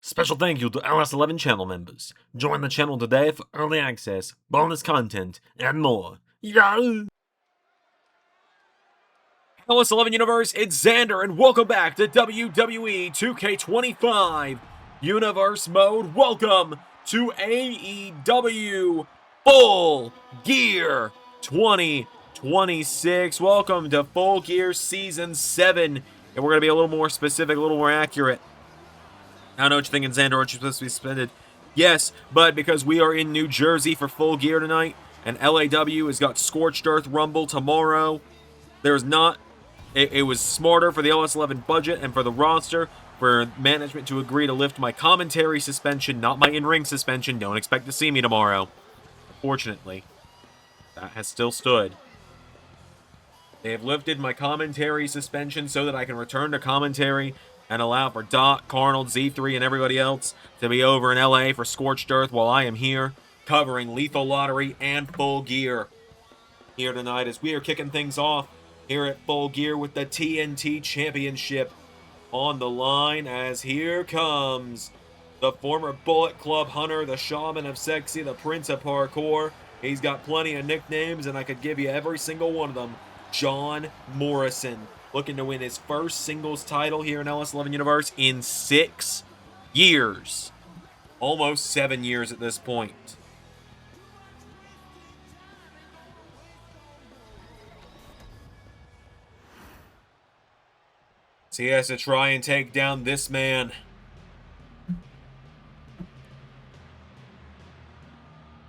Special thank you to LS11 channel members. Join the channel today for early access, bonus content, and more. Yeah! LS11 Universe, it's Xander, and welcome back to WWE 2K25 Universe Mode. Welcome to AEW Full Gear 2026. Welcome to Full Gear Season 7. And we're going to be a little more specific, a little more accurate. I don't know what you're thinking, Xander. Aren't you supposed to be suspended? Yes, but because we are in New Jersey for Full Gear tonight, and LAW has got Scorched Earth Rumble tomorrow, there's not... It was smarter for the LS11 budget and for the roster for management to agree to lift my commentary suspension, not my in-ring suspension. Don't expect to see me tomorrow. Fortunately, that has still stood. They have lifted my commentary suspension so that I can return to commentary and allow for Doc, Carnold, Z3, and everybody else to be over in LA for Scorched Earth while I am here covering Lethal Lottery and Full Gear here tonight as we are kicking things off here at Full Gear with the TNT Championship on the line, as here comes the former Bullet Club Hunter, the Shaman of Sexy, the Prince of Parkour. He's got plenty of nicknames, and I could give you every single one of them. John Morrison, looking to win his first singles title here in LS11 Universe in 6 years. Almost 7 years at this point. So he has to try and take down this man.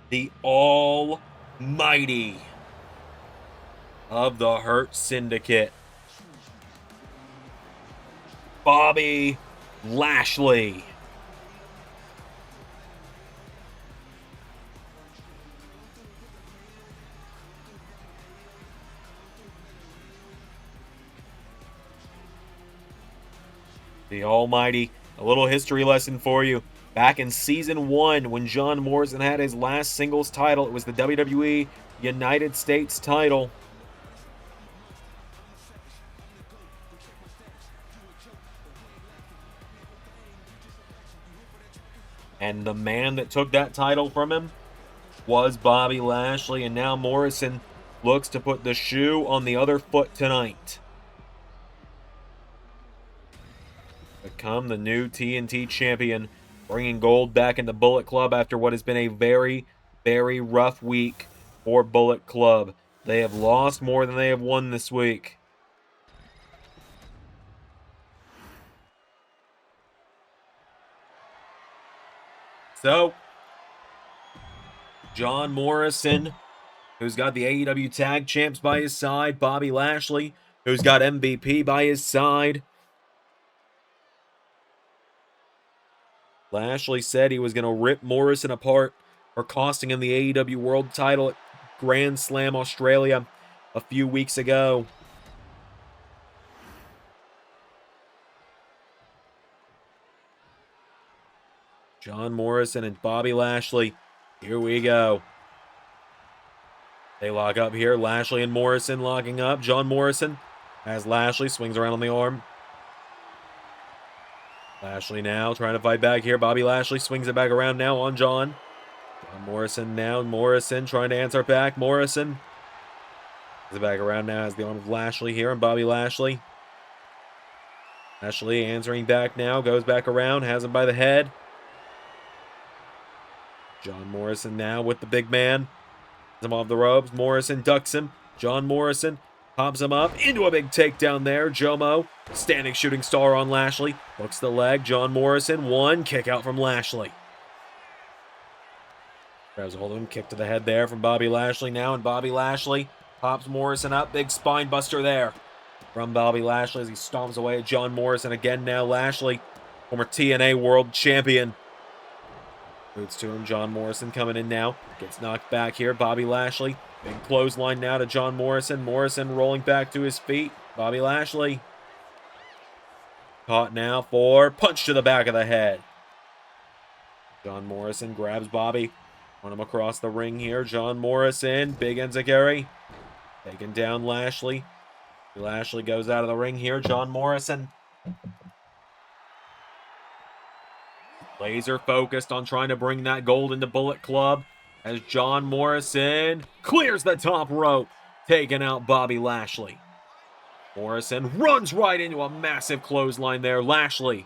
The Almighty of the Hurt Syndicate, Bobby Lashley. The Almighty. A little history lesson for you. Back in Season 1, when John Morrison had his last singles title, it was the WWE United States title. And the man that took that title from him was Bobby Lashley. And now Morrison looks to put the shoe on the other foot tonight. Become the new TNT champion, bringing gold back into Bullet Club after what has been a very, very rough week for Bullet Club. They have lost more than they have won this week. So, John Morrison, who's got the AEW Tag Champs by his side, Bobby Lashley, who's got MVP by his side. Lashley said he was going to rip Morrison apart for costing him the AEW World title at Grand Slam Australia a few weeks ago. John Morrison and Bobby Lashley. Here we go. They lock up here. Lashley and Morrison locking up. John Morrison as Lashley swings around on the arm. Lashley now trying to fight back here. Bobby Lashley swings it back around now on John. John Morrison now. Morrison trying to answer back. Morrison is back around now as the arm of Lashley here and Bobby Lashley. Lashley answering back now. Goes back around. Has him by the head. John Morrison now with the big man. Has him off the ropes. Morrison ducks him. John Morrison pops him up into a big takedown there. Jomo, standing shooting star on Lashley. Hooks the leg. John Morrison, one kick out from Lashley. Grabs a hold of him. Kick to the head there from Bobby Lashley now. And Bobby Lashley pops Morrison up. Big spine buster there from Bobby Lashley as he stomps away at John Morrison. Again now Lashley, former TNA World Champion. Boots to him. John Morrison coming in now. Gets knocked back here. Bobby Lashley. Big clothesline now to John Morrison. Morrison rolling back to his feet. Bobby Lashley. Caught now for punch to the back of the head. John Morrison grabs Bobby. Run him across the ring here. John Morrison. Big enziguri. Taking down Lashley. Lashley goes out of the ring here. John Morrison Laser focused on trying to bring that gold into Bullet Club as John Morrison clears the top rope, taking out Bobby Lashley. Morrison runs right into a massive clothesline there. Lashley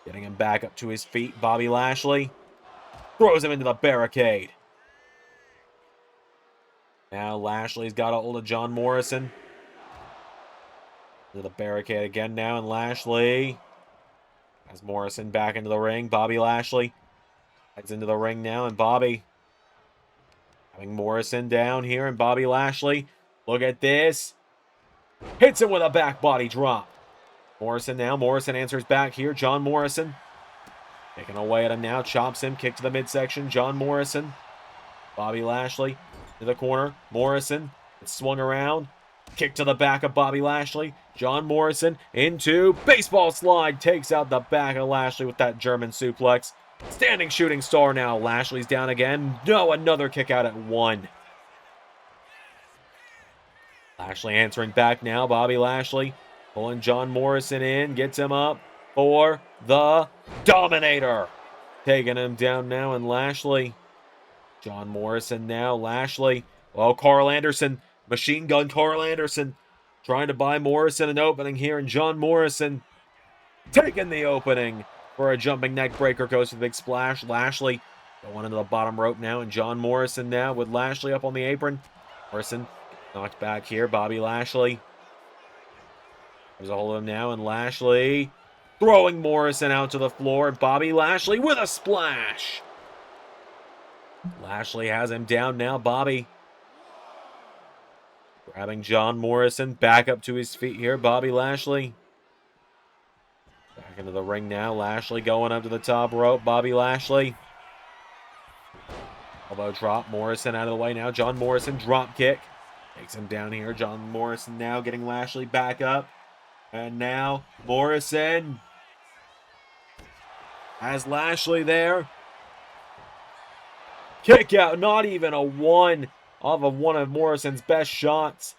getting him back up to his feet. Bobby Lashley throws him into the barricade. Now Lashley's got a hold of John Morrison. To the barricade again now, and Lashley has Morrison back into the ring. Bobby Lashley heads into the ring now, and Bobby having Morrison down here, and Bobby Lashley, look at this, hits him with a back body drop. Morrison now, Morrison answers back here. John Morrison taking away at him now, chops him, kick to the midsection. John Morrison, Bobby Lashley to the corner. Morrison, it's swung around. Kick to the back of Bobby Lashley. John Morrison into baseball slide. Takes out the back of Lashley with that German suplex. Standing shooting star now. Lashley's down again. No, another kick out at 1. Lashley answering back now. Bobby Lashley pulling John Morrison in. Gets him up for the Dominator. Taking him down now, and Lashley. John Morrison now. Lashley. Oh, Carl Anderson. Machine Gun Carl Anderson trying to buy Morrison an opening here, and John Morrison taking the opening for a jumping neck breaker. Goes for the big splash. Lashley going into the bottom rope now, and John Morrison now with Lashley up on the apron. Morrison knocked back here. Bobby Lashley. There's a hold of him now, and Lashley throwing Morrison out to the floor. Bobby Lashley with a splash. Lashley has him down now. Bobby grabbing John Morrison back up to his feet here. Bobby Lashley back into the ring now. Lashley going up to the top rope. Bobby Lashley. Elbow drop. Morrison out of the way now. John Morrison drop kick. Takes him down here. John Morrison now getting Lashley back up. And now Morrison has Lashley there. Kick out. Not even a 1. Off of one of Morrison's best shots.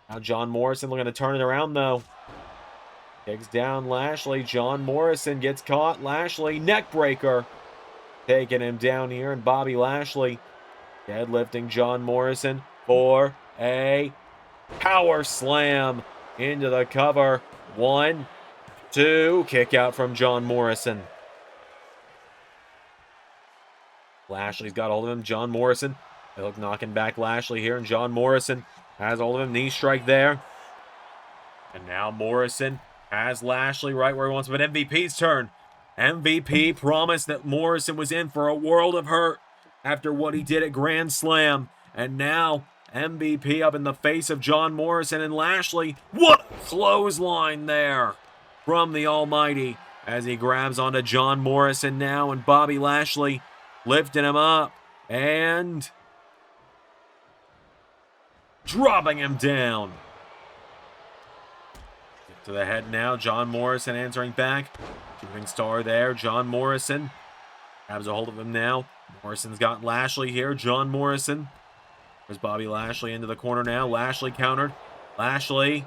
Now John Morrison looking to turn it around though. Kicks down Lashley. John Morrison gets caught. Lashley neck breaker. Taking him down here, and Bobby Lashley deadlifting John Morrison for a power slam into the cover. 1, 2. Kick out from John Morrison. Lashley's got hold of him. John Morrison. They look knocking back Lashley here, and John Morrison has hold of him. Knee strike there. And now Morrison has Lashley right where he wants him. But MVP's turn. MVP promised that Morrison was in for a world of hurt after what he did at Grand Slam. And now MVP up in the face of John Morrison, and Lashley. What a clothesline there from the Almighty as he grabs onto John Morrison now, and Bobby Lashley lifting him up and dropping him down. Get to the head now. John Morrison answering back. Shooting star there. John Morrison grabs a hold of him now. Morrison's got Lashley here. John Morrison. There's Bobby Lashley into the corner now. Lashley countered. Lashley.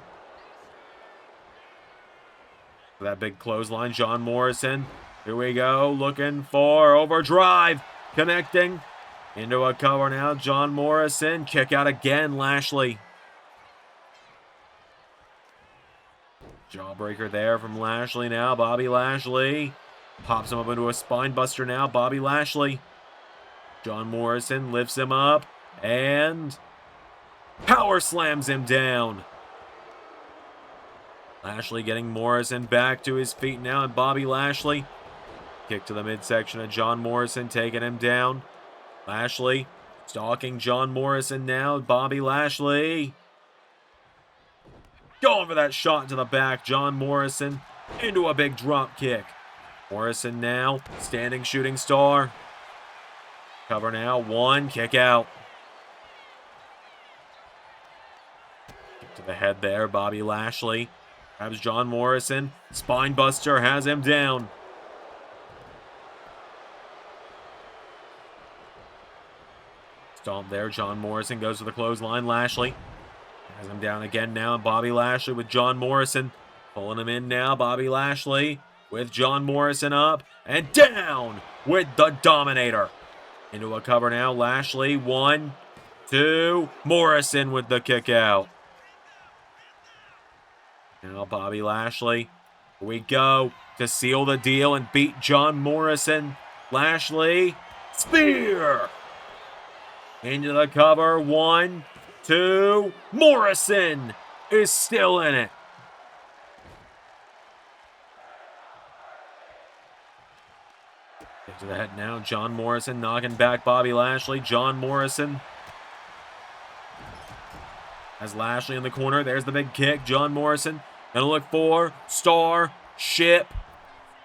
That big clothesline. John Morrison. Here we go. Looking for overdrive. Connecting. Into a cover now. John Morrison. Kick out again. Lashley. Jawbreaker there from Lashley now. Bobby Lashley. Pops him up into a spine buster now. Bobby Lashley. John Morrison lifts him up. And power slams him down. Lashley getting Morrison back to his feet now. And Bobby Lashley. Kick to the midsection of John Morrison. Taking him down. Lashley stalking John Morrison now. Bobby Lashley going for that shot to the back. John Morrison into a big drop kick. Morrison now standing shooting star. Cover now. 1. Kick out. Kick to the head there. Bobby Lashley grabs John Morrison. Spine buster has him down. Stomp there. John Morrison goes to the clothesline. Lashley has him down again now. And Bobby Lashley with John Morrison pulling him in now. Bobby Lashley with John Morrison up. And down with the Dominator. Into a cover now. Lashley. 1, 2. Morrison with the kick out. Now Bobby Lashley. Here we go to seal the deal and beat John Morrison. Lashley. Spear. Into the cover. 1, 2. Morrison is still in it. To the head now. John Morrison knocking back Bobby Lashley. John Morrison has Lashley in the corner. There's the big kick. John Morrison gonna look for Starship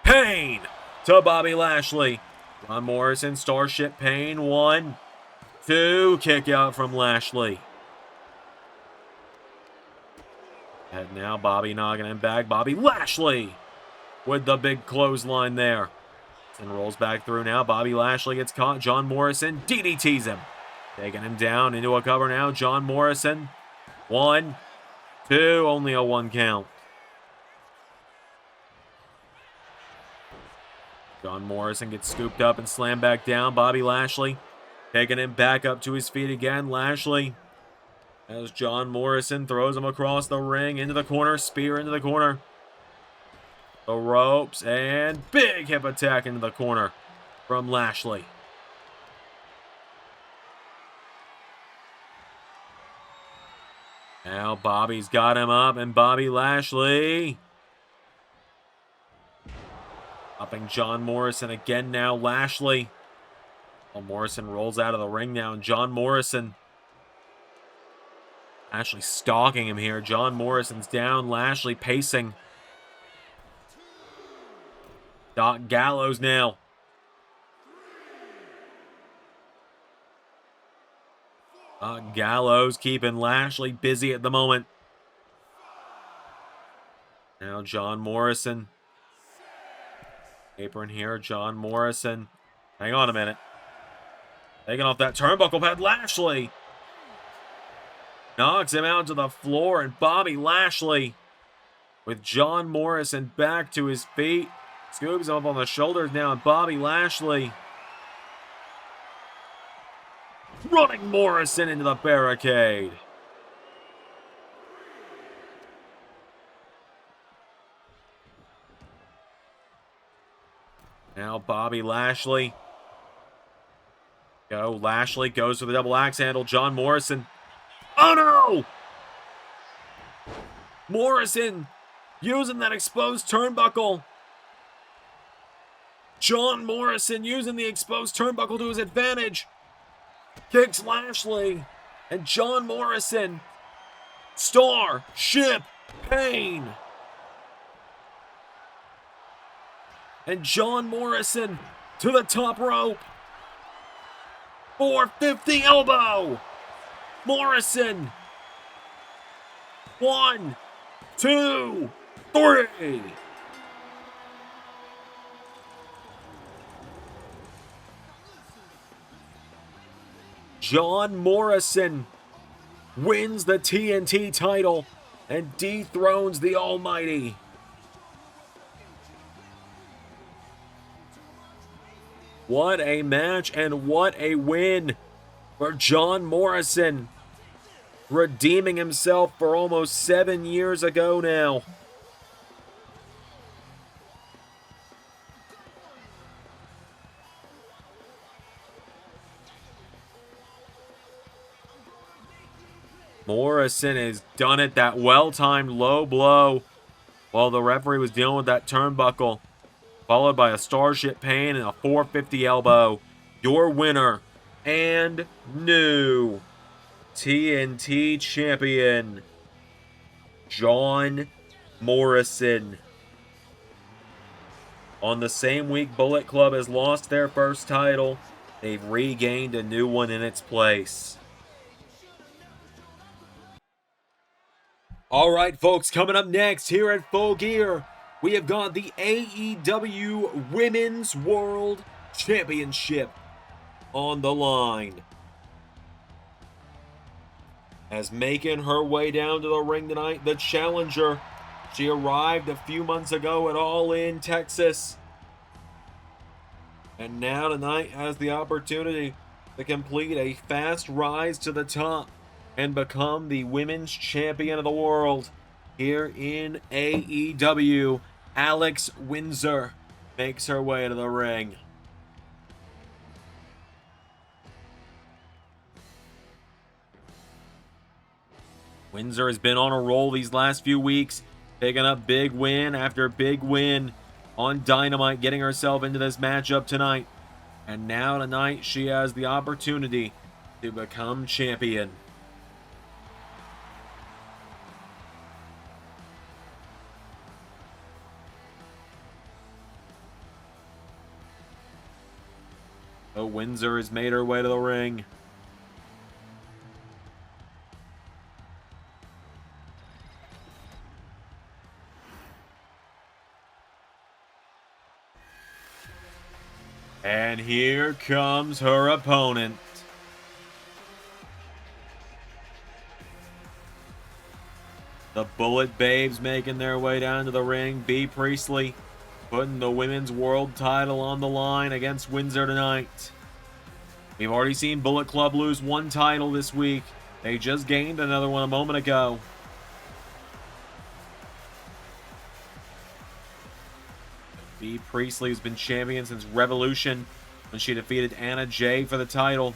Pain to Bobby Lashley. John Morrison, Starship Pain. 1, 2. Kick out from Lashley. Head now. Bobby knocking him back. Bobby Lashley with the big clothesline there. And rolls back through now. Bobby Lashley gets caught. John Morrison DDTs him. Taking him down into a cover now. John Morrison. 1, 2. Only a 1 count. John Morrison gets scooped up and slammed back down. Bobby Lashley taking him back up to his feet again. Lashley as John Morrison throws him across the ring into the corner. Spear into the corner. The ropes, and big hip attack into the corner from Lashley. Now Bobby's got him up, and Bobby Lashley upping John Morrison again now. Lashley. Well, Morrison rolls out of the ring now, and John Morrison actually stalking him here. John Morrison's down. Lashley pacing. Doc Gallows now. Doc Gallows keeping Lashley busy at the moment. Now John Morrison. Apron here. John Morrison. Hang on a minute. Taking off that turnbuckle pad. Lashley knocks him out to the floor, and Bobby Lashley with John Morrison back to his feet. Scoops him up on the shoulders now, and Bobby Lashley running Morrison into the barricade. Now Bobby Lashley. Lashley goes for the double axe handle. John Morrison. Oh no! Morrison using that exposed turnbuckle. John Morrison using the exposed turnbuckle to his advantage. Kicks Lashley. And John Morrison. Starship Pain. And John Morrison to the top rope. 450 elbow. Morrison. 1, 2, 3. John Morrison wins the TNT title and dethrones the Almighty. What a match and what a win for John Morrison, redeeming himself for almost 7 years ago now. Morrison has done it, that well-timed low blow while the referee was dealing with that turnbuckle, followed by a Starship Pain and a 450 elbow. Your winner and new TNT champion, John Morrison. On the same week Bullet Club has lost their first title, they've regained a new one in its place. All right, folks, coming up next here at Full Gear, we have got the AEW Women's World Championship on the line. As making her way down to the ring tonight, the challenger. She arrived a few months ago at Allin, Texas. And now tonight has the opportunity to complete a fast rise to the top and become the women's champion of the world here in AEW. Alex Windsor makes her way to the ring. Windsor has been on a roll these last few weeks, picking up big win after big win on Dynamite, getting herself into this matchup tonight. And now tonight she has the opportunity to become champion. So Windsor has made her way to the ring. And here comes her opponent. The Bullet Babes making their way down to the ring. B. Priestley putting the women's world title on the line against Windsor tonight. We've already seen Bullet Club lose one title this week. They just gained another one a moment ago. B. Priestley has been champion since Revolution when she defeated Anna Jay for the title.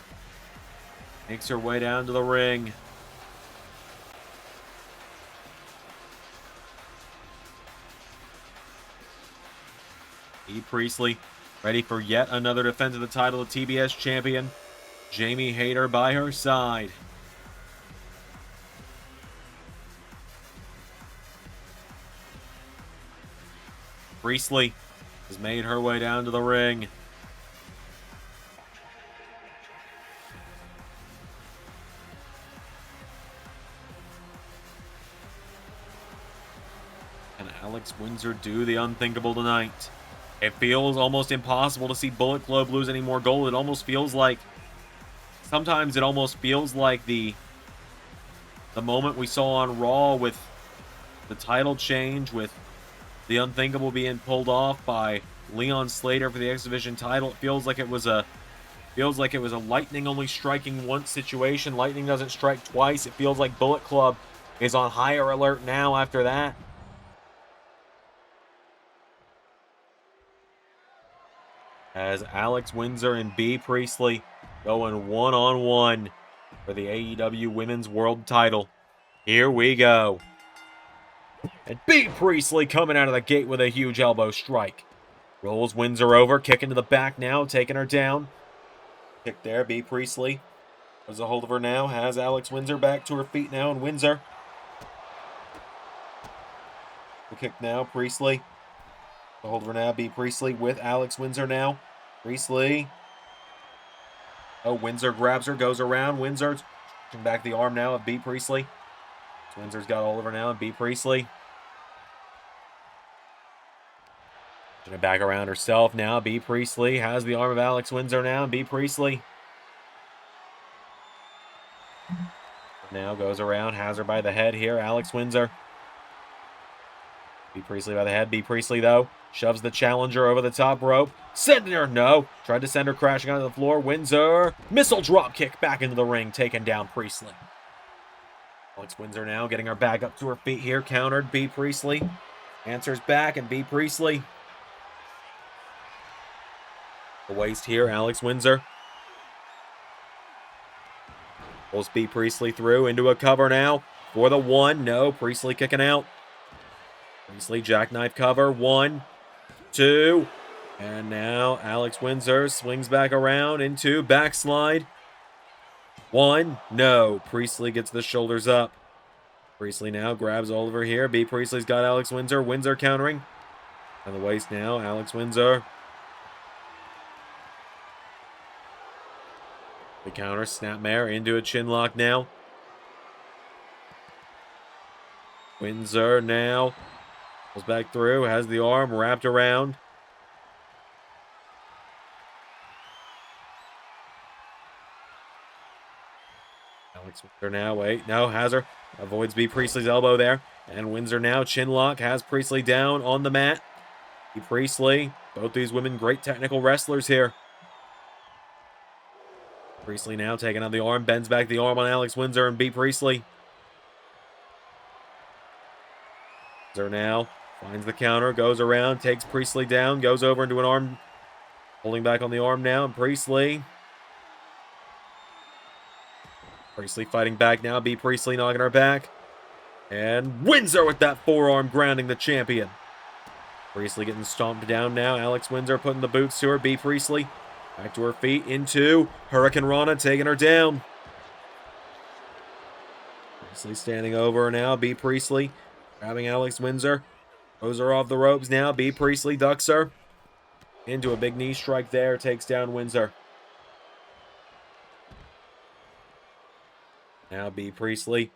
Makes her way down to the ring. B. Priestley ready for yet another defense of the title of TBS champion. Jamie Hayter by her side. Priestley has made her way down to the ring. Can Alex Windsor do the unthinkable tonight? It feels almost impossible to see Bullet Club lose any more gold. It almost feels like, sometimes it almost feels like the moment we saw on Raw with the title change, with the unthinkable being pulled off by Leon Slater for the X Division title. It feels like it was a lightning only striking once situation. Lightning doesn't strike twice. It feels like Bullet Club is on higher alert now after that. As Alex Windsor and B. Priestley going one-on-one for the AEW Women's World title. Here we go. And B. Priestley coming out of the gate with a huge elbow strike. Rolls Windsor over, kicking to the back now, taking her down. Kick there, B. Priestley has a hold of her now, has Alex Windsor back to her feet now, and Windsor. The kick now, Priestley. A hold of her now, B. Priestley with Alex Windsor now. Priestley. Oh, Windsor grabs her, goes around. Windsor back the arm now of B. Priestley. So Windsor's got all of her now, and B. Priestley. Gonna back around herself now. B. Priestley has the arm of Alex Windsor now. B. Priestley now goes around, has her by the head here. Alex Windsor. B. Priestley by the head. B. Priestley, though, shoves the challenger over the top rope. Sending her, no. Tried to send her crashing onto the floor. Windsor. Missile drop kick back into the ring, taking down Priestley. Alex Windsor now getting her back up to her feet here. Countered. B. Priestley answers back, and B. Priestley. The waist here. Alex Windsor pulls B. Priestley through into a cover now for the one. No. Priestley kicking out. Priestley jackknife cover. 1, 2. And now Alex Windsor swings back around into backslide. 1. No. Priestley gets the shoulders up. Priestley now grabs Oliver here. B. Priestley's got Alex Windsor. Windsor countering. On the waist now. Alex Windsor. The counter. Snapmare into a chin lock now. Windsor now pulls back through. Has the arm wrapped around. Alex Windsor now, wait, no, has her. Avoids B. Priestley's elbow there. And Windsor now, chin lock, has Priestley down on the mat. B. Priestley Both these women, great technical wrestlers here. Priestley now taking on the arm, bends back the arm on Alex Windsor and beat Priestley. Windsor now finds the counter, goes around, takes Priestley down, goes over into an arm, holding back on the arm now, and Priestley fighting back now, beat Priestley, knocking her back. And Windsor with that forearm grounding the champion. Priestley getting stomped down now. Alex Windsor putting the boots to her. B. Priestley back to her feet into Hurricane Rana, taking her down. Priestley standing over her now. B. Priestley grabbing Alex Windsor. Throws her off the ropes now. B. Priestley ducks her. Into a big knee strike there. Takes down Windsor. Now B. Priestley.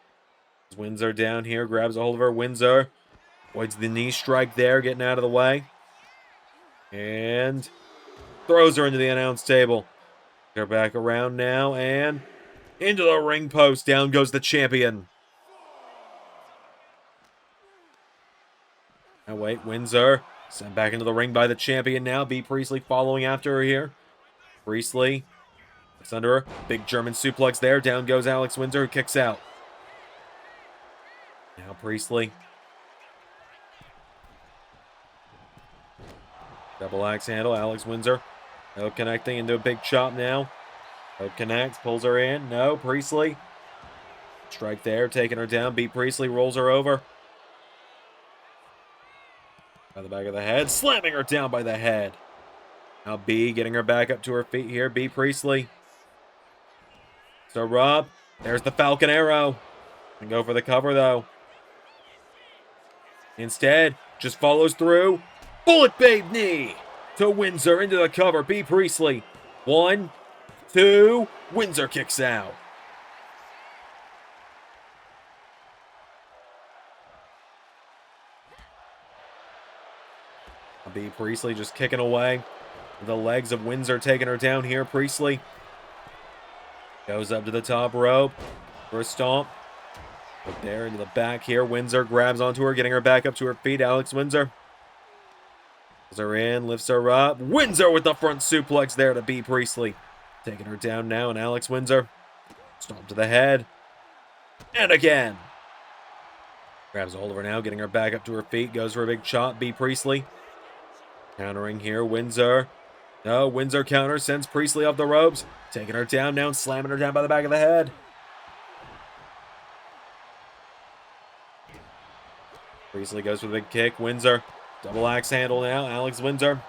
Windsor down here. Grabs a hold of her. Windsor avoids the knee strike there, getting out of the way. And throws her into the announce table. They're back around now and into the ring post. Down goes the champion. Now wait, Windsor sent back into the ring by the champion now. B. Priestley following after her here. Priestley looks under her. Big German suplex there. Down goes Alex Windsor, who kicks out. Now Priestley. Double axe handle. Alex Windsor. No connecting into a big chop now. No connects. Pulls her in. No. Priestley. Strike there. Taking her down. Beat Priestley. Rolls her over. By the back of the head. Slamming her down by the head. Now B getting her back up to her feet here. B. Priestley. So Rob. There's the Falcon Arrow. And go for the cover though. Instead, just follows through. Bullet Babe knee to Windsor into the cover. B. Priestley. 1, 2. Windsor kicks out. B. Priestley just kicking away. The legs of Windsor taking her down here. Priestley goes up to the top rope for a stomp. But there into the back here. Windsor grabs onto her, getting her back up to her feet. Alex Windsor pulls her in, lifts her up. Windsor with the front suplex there to B. Priestley. Taking her down now, and Alex Windsor stomp to the head. And again. Grabs a hold of her now, getting her back up to her feet. Goes for a big chop. B. Priestley countering here. Windsor. No, Windsor counter, sends Priestley off the ropes. Taking her down now, slamming her down by the back of the head. Priestley goes for the big kick. Windsor. Double axe handle now. Alex Windsor.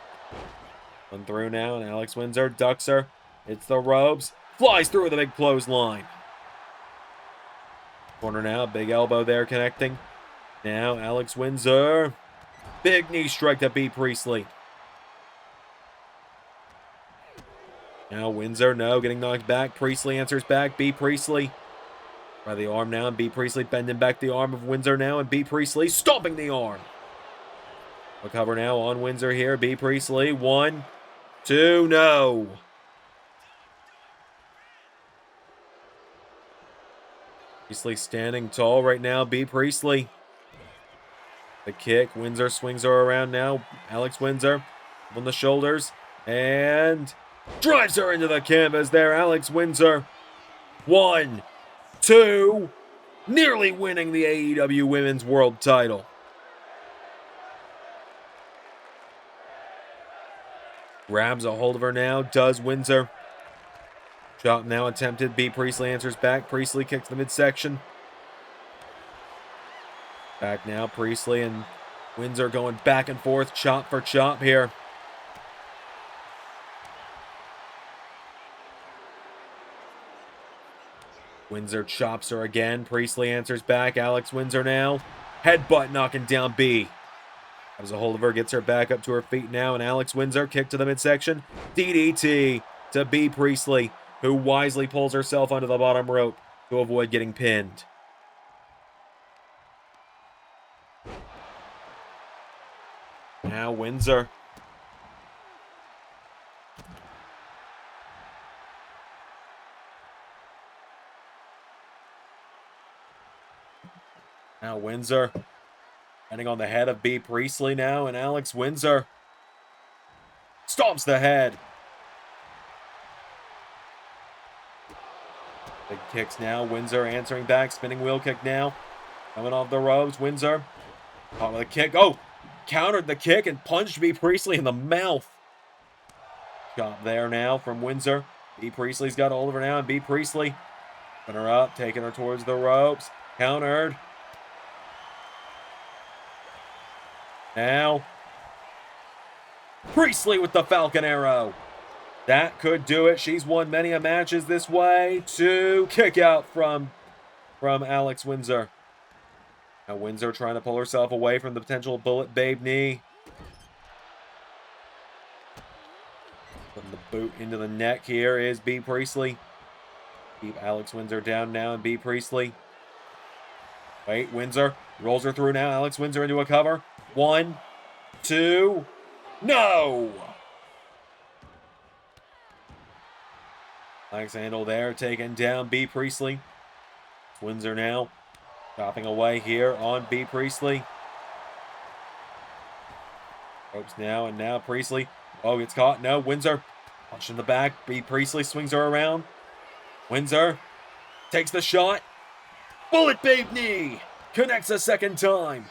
Run through now, and Alex Windsor ducks her. Hits the ropes. Flies through with a big clothesline. Corner now. Big elbow there connecting. Now, Alex Windsor. Big knee strike to B. Priestley. Now, Windsor, no, getting knocked back. Priestley answers back. B. Priestley. By the arm now, and B. Priestley bending back the arm of Windsor now, and B. Priestley stomping the arm. A cover now on Windsor here. B. Priestley, 1, 2, no. Priestley standing tall right now. B. Priestley. The kick. Windsor swings her around now. Alex Windsor on the shoulders, and drives her into the canvas there. Alex Windsor, 1, 2, nearly winning the AEW Women's World title. Grabs a hold of her now, does Windsor. Chop now attempted. B. Priestley answers back. Priestley kicks the midsection. Back now, Priestley and Windsor going back and forth, chop for chop here. Windsor chops her again. Priestley answers back. Alex Windsor now. Headbutt knocking down B. Has a hold of her, gets her back up to her feet now, and Alex Windsor kick to the midsection. DDT to B. Priestley, who wisely pulls herself onto the bottom rope to avoid getting pinned. Now Windsor. Now Windsor. Heading on the head of B. Priestley now, and Alex Windsor Stomps the head. Big kicks now. Windsor answering back. Spinning wheel kick now. Coming off the ropes. Windsor. Caught with a kick. Oh! Countered the kick and punched B. Priestley in the mouth. Got there now from Windsor. B. Priestley's got hold of her now, and B. Priestley putting her up, taking her towards the ropes. Countered. Now, Priestley with the Falcon Arrow. That could do it. She's won many a matches this way. 2 kick out from Alex Windsor. Now Windsor trying to pull herself away from the potential Bullet Babe knee. Putting the boot into the neck here is B. Priestley. Keep Alex Windsor down now, and B. Priestley. Wait, Windsor rolls her through now. Alex Windsor into a cover. 1, 2, no! Axe handle there, taking down B. Priestley. Windsor now chopping away here on B. Priestley. Ropes now, and now Priestley. Oh, gets caught. No, Windsor. Punch in the back. B. Priestley swings her around. Windsor takes the shot. Bullet Babe knee. Connects a second time.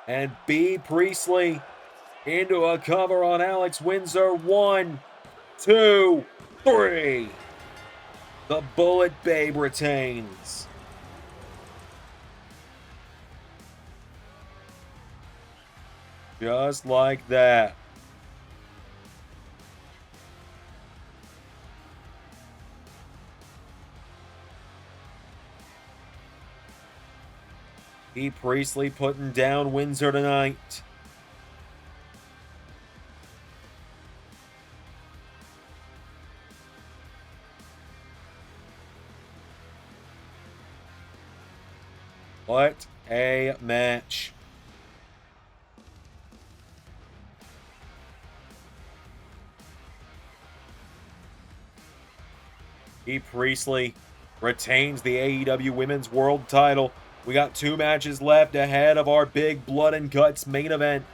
And B. Priestley into a cover on Alex Windsor. 1, 2, 3. The Bullet Babe retains. Just like that. B. Priestley putting down Windsor tonight. What a match. B. Priestley retains the AEW Women's World title. We got 2 matches left ahead of our big blood and guts main event.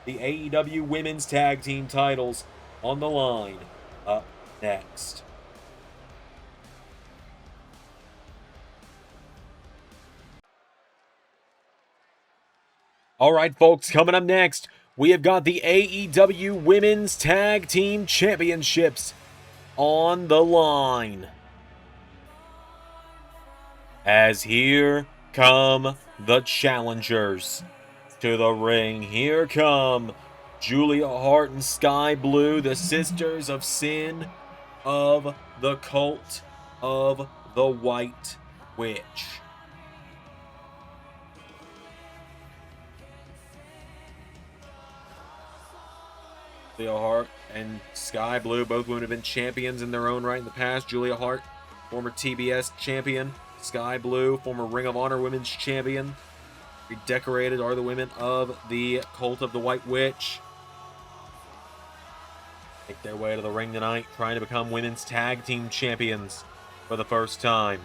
The AEW Women's Tag Team titles on the line up next. All right, folks, coming up next, we have got the AEW Women's Tag Team Championships on the line. As here come the challengers to the ring. Here come Julia Hart and Sky Blue, the Sisters of Sin of the Cult of the White Witch. Julia Hart and Sky Blue, both women have been champions in their own right in the past. Julia Hart, former TBS champion. Sky Blue, former Ring of Honor Women's Champion. Redecorated are the women of the Cult of the White Witch. Make their way to the ring tonight, trying to become Women's Tag Team Champions for the first time.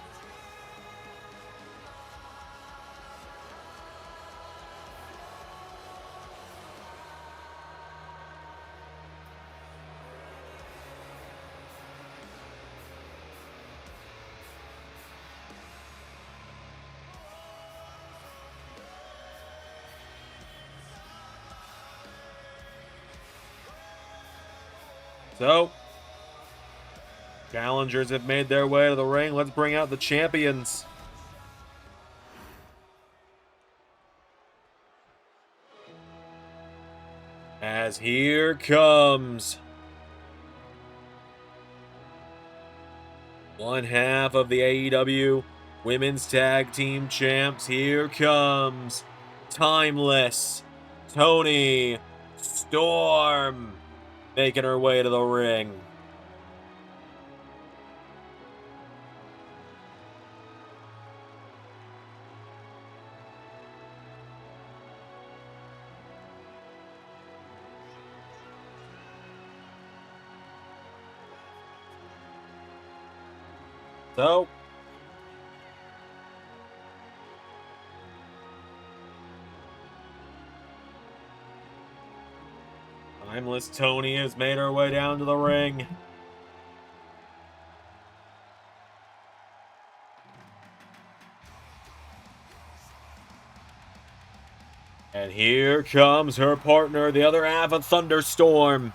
So, challengers have made their way to the ring. Let's bring out the champions. As here comes one half of the AEW Women's Tag Team Champs. Here comes Timeless Toni Storm, making her way to the ring. So, Timeless Tony has made her way down to the ring. And here comes her partner, the other half of ThunderStorm.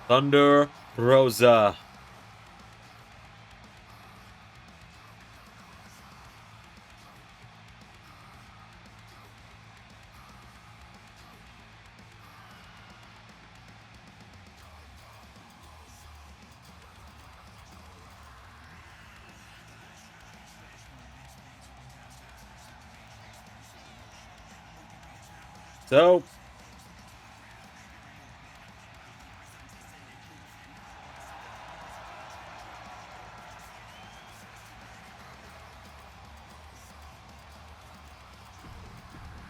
Thunder Rosa. So,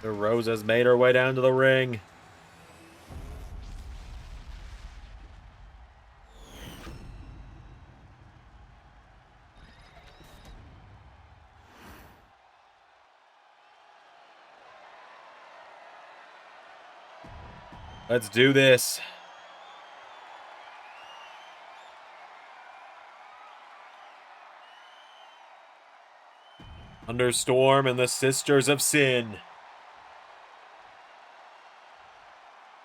the Rosa's made her way down to the ring. Let's do this. ThunderStorm and the Sisters of Sin.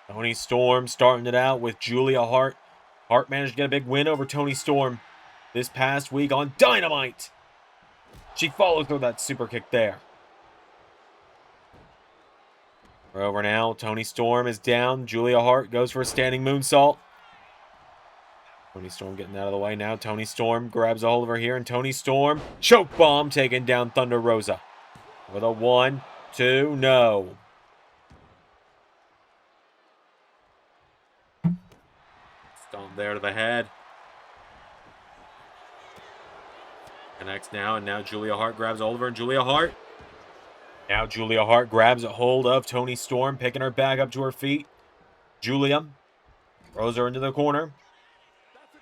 Toni Storm starting it out with Julia Hart. Hart managed to get a big win over Toni Storm this past week on Dynamite. She followed through that super kick there. We're over now. Toni Storm is down. Julia Hart goes for a standing moonsault. Toni Storm getting out of the way now. Toni Storm grabs a hold of her here, and Toni Storm choke bomb taking down Thunder Rosa. With a 1, 2, no. Stomp there to the head. Connects now, and now Julia Hart grabs a hold of her, and Julia Hart. Now Julia Hart grabs a hold of Toni Storm, picking her back up to her feet. Julia throws her into the corner.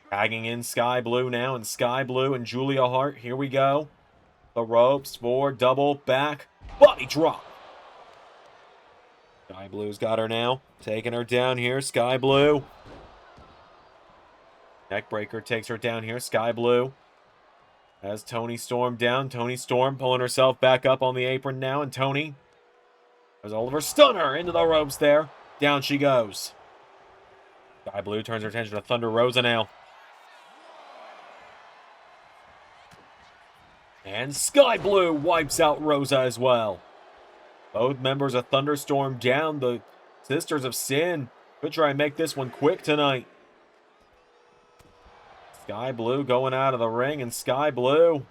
Tagging in Sky Blue now, and Sky Blue and Julia Hart. Here we go. The ropes for double back body drop. Sky Blue's got her now. Taking her down here. Sky Blue. Neckbreaker takes her down here. Sky Blue has Toni Storm down. Toni Storm pulling herself back up on the apron now, and Toni has Oliver Stunner into the ropes there. Down she goes. Sky Blue turns her attention to Thunder Rosa now. And Sky Blue wipes out Rosa as well. Both members of ThunderStorm down. The Sisters of Sin could try and make this one quick tonight. Sky Blue going out of the ring, and Sky Blue.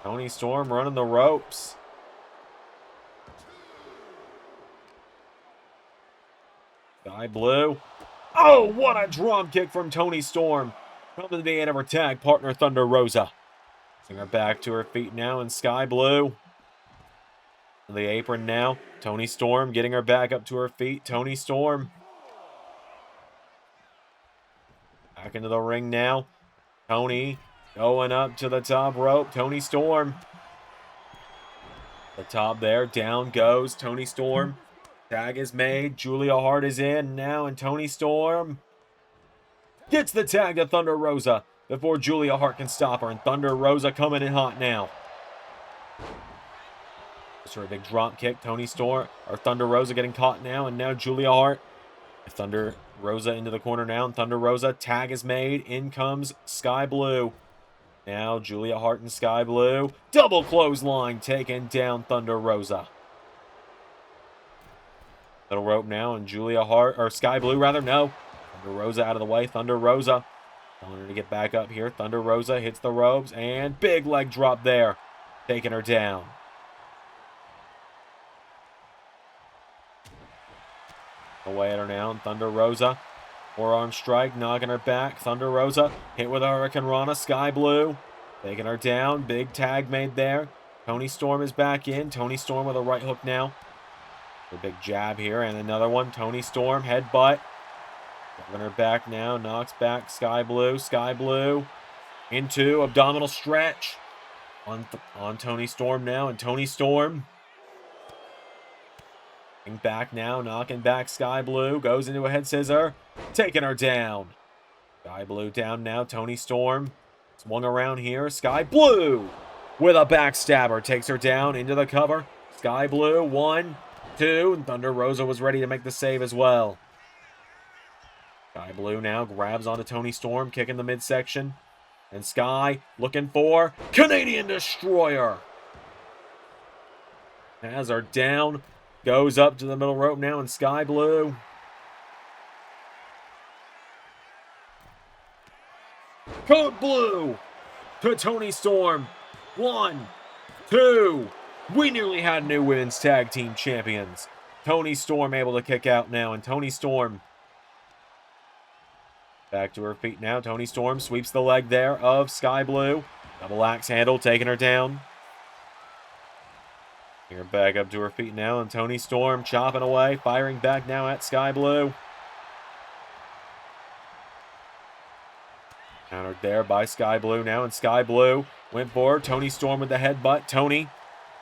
Toni Storm running the ropes. Sky Blue. Oh, what a drum kick from Toni Storm. Coming to the end of her tag partner, Thunder Rosa. Bring her back to her feet now, and Sky Blue. On the apron now. Toni Storm getting her back up to her feet. Toni Storm. Back into the ring now. Toni going up to the top rope. Toni Storm. The top there. Down goes Toni Storm. Tag is made. Julia Hart is in now, and Toni Storm gets the tag to Thunder Rosa before Julia Hart can stop her, and Thunder Rosa coming in hot now. Sort of big drop kick. Toni Storm or Thunder Rosa getting caught now, and now Julia Hart. Thunder Rosa into the corner now, and Thunder Rosa tag is made. In comes Sky Blue. Now Julia Hart and Sky Blue. Double clothesline taking down Thunder Rosa. Little rope now, and Julia Hart, or Sky Blue rather, no. Thunder Rosa out of the way. Thunder Rosa telling her to get back up here. Thunder Rosa hits the ropes, and big leg drop there, taking her down. Away at her now, and Thunder Rosa. Forearm strike, knocking her back. Thunder Rosa hit with a Hurricane Rana. Sky Blue taking her down. Big tag made there. Toni Storm is back in. Toni Storm with a right hook now. A big jab here, and another one. Toni Storm, headbutt. Driving her back now, knocks back Sky Blue. Sky Blue into abdominal stretch on Toni Storm now, and Toni Storm Back now, knocking back Sky Blue. Goes into a head scissor. Taking her down. Sky Blue down now. Toni Storm swung around here. Sky Blue with a backstabber. Takes her down into the cover. Sky Blue, 1, 2. And Thunder Rosa was ready to make the save as well. Sky Blue now grabs onto Toni Storm, kicking the midsection. And Sky looking for Canadian Destroyer. Has her down. Goes up to the middle rope now, and Sky Blue. Code Blue to Toni Storm. 1, 2. We nearly had new women's tag team champions. Toni Storm able to kick out now, and Toni Storm back to her feet now. Toni Storm sweeps the leg there of Sky Blue. Double axe handle taking her down. Here back up to her feet now, and Toni Storm chopping away, firing back now at Sky Blue. Countered there by Sky Blue now, and Sky Blue went forward. Toni Storm with the headbutt. Toni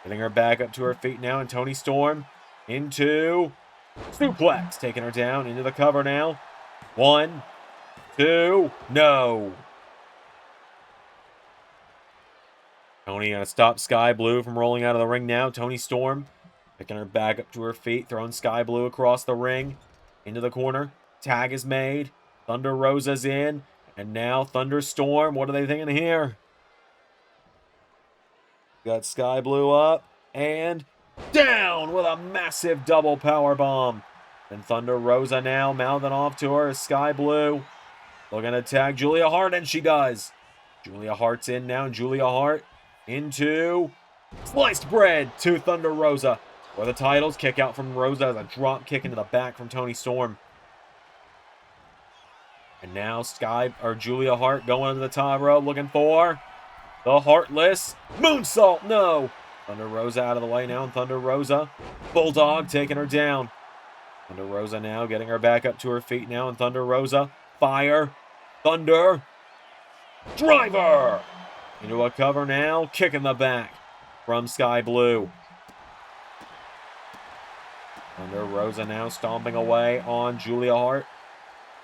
getting her back up to her feet now, and Toni Storm into suplex, taking her down into the cover now. 1, 2, no. Toni gonna stop Sky Blue from rolling out of the ring now. Toni Storm picking her back up to her feet, throwing Sky Blue across the ring into the corner. Tag is made. Thunder Rosa's in, and now ThunderStorm. What are they thinking here? Got Sky Blue up and down with a massive double power bomb. And Thunder Rosa now mouthing off to her as Sky Blue looking to tag Julia Hart, and she does. Julia Hart's in now, and Julia Hart into sliced bread to Thunder Rosa. For the titles, kick out from Rosa as a drop kick into the back from Toni Storm. And now Julia Hart going to the top rope looking for the Heartless moonsault. No. Thunder Rosa out of the way now, and Thunder Rosa Bulldog taking her down. Thunder Rosa now getting her back up to her feet now, and Thunder Rosa fire. Thunder Driver into a cover now, kick in the back from Sky Blue. Thunder Rosa now stomping away on Julia Hart.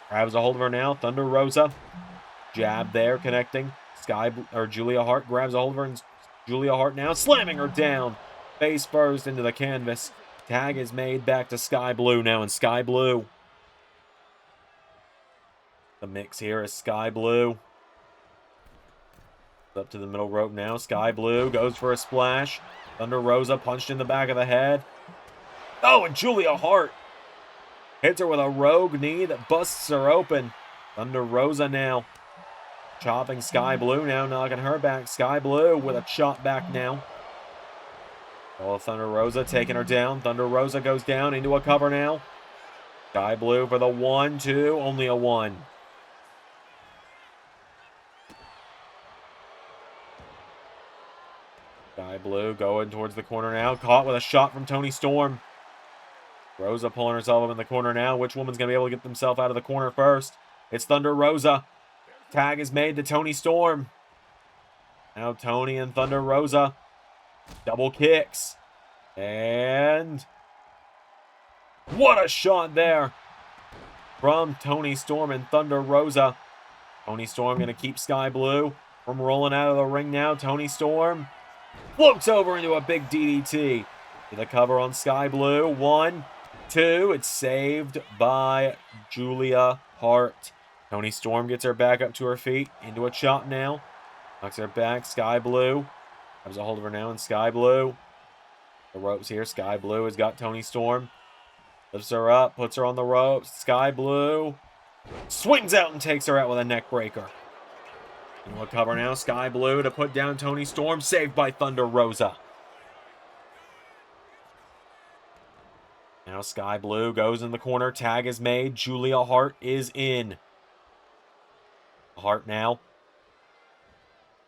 Grabs a hold of her now. Thunder Rosa. Jab there, connecting. Julia Hart grabs a hold of her, and Julia Hart now slamming her down. Face first into the canvas. Tag is made back to Sky Blue now, and Sky Blue. The mix here is Sky Blue. Up to the middle rope now. Sky Blue goes for a splash. Thunder Rosa punched in the back of the head. Oh, and Julia Hart hits her with a rogue knee that busts her open. Thunder Rosa now chopping Sky Blue now, knocking her back. Sky Blue with a chop back now. Oh, Thunder Rosa taking her down. Thunder Rosa goes down into a cover now. Sky Blue for the 1, 2, only a 1. Sky Blue going towards the corner now. Caught with a shot from Toni Storm. Rosa pulling herself up in the corner now. Which woman's going to be able to get themselves out of the corner first? It's Thunder Rosa. Tag is made to Toni Storm. Now Toni and Thunder Rosa. Double kicks. And what a shot there from Toni Storm and Thunder Rosa. Toni Storm going to keep Sky Blue from rolling out of the ring now. Toni Storm floats over into a big DDT. To the cover on Sky Blue. 1, 2. It's saved by Julia Hart. Toni Storm gets her back up to her feet. Into a chop now. Knocks her back. Sky Blue grabs a hold of her now, and Sky Blue. The ropes here. Sky Blue has got Toni Storm. Lifts her up. Puts her on the ropes. Sky Blue swings out and takes her out with a neck breaker. And we'll cover now. Sky Blue to put down Toni Storm. Saved by Thunder Rosa. Now Sky Blue goes in the corner. Tag is made. Julia Hart is in. Hart now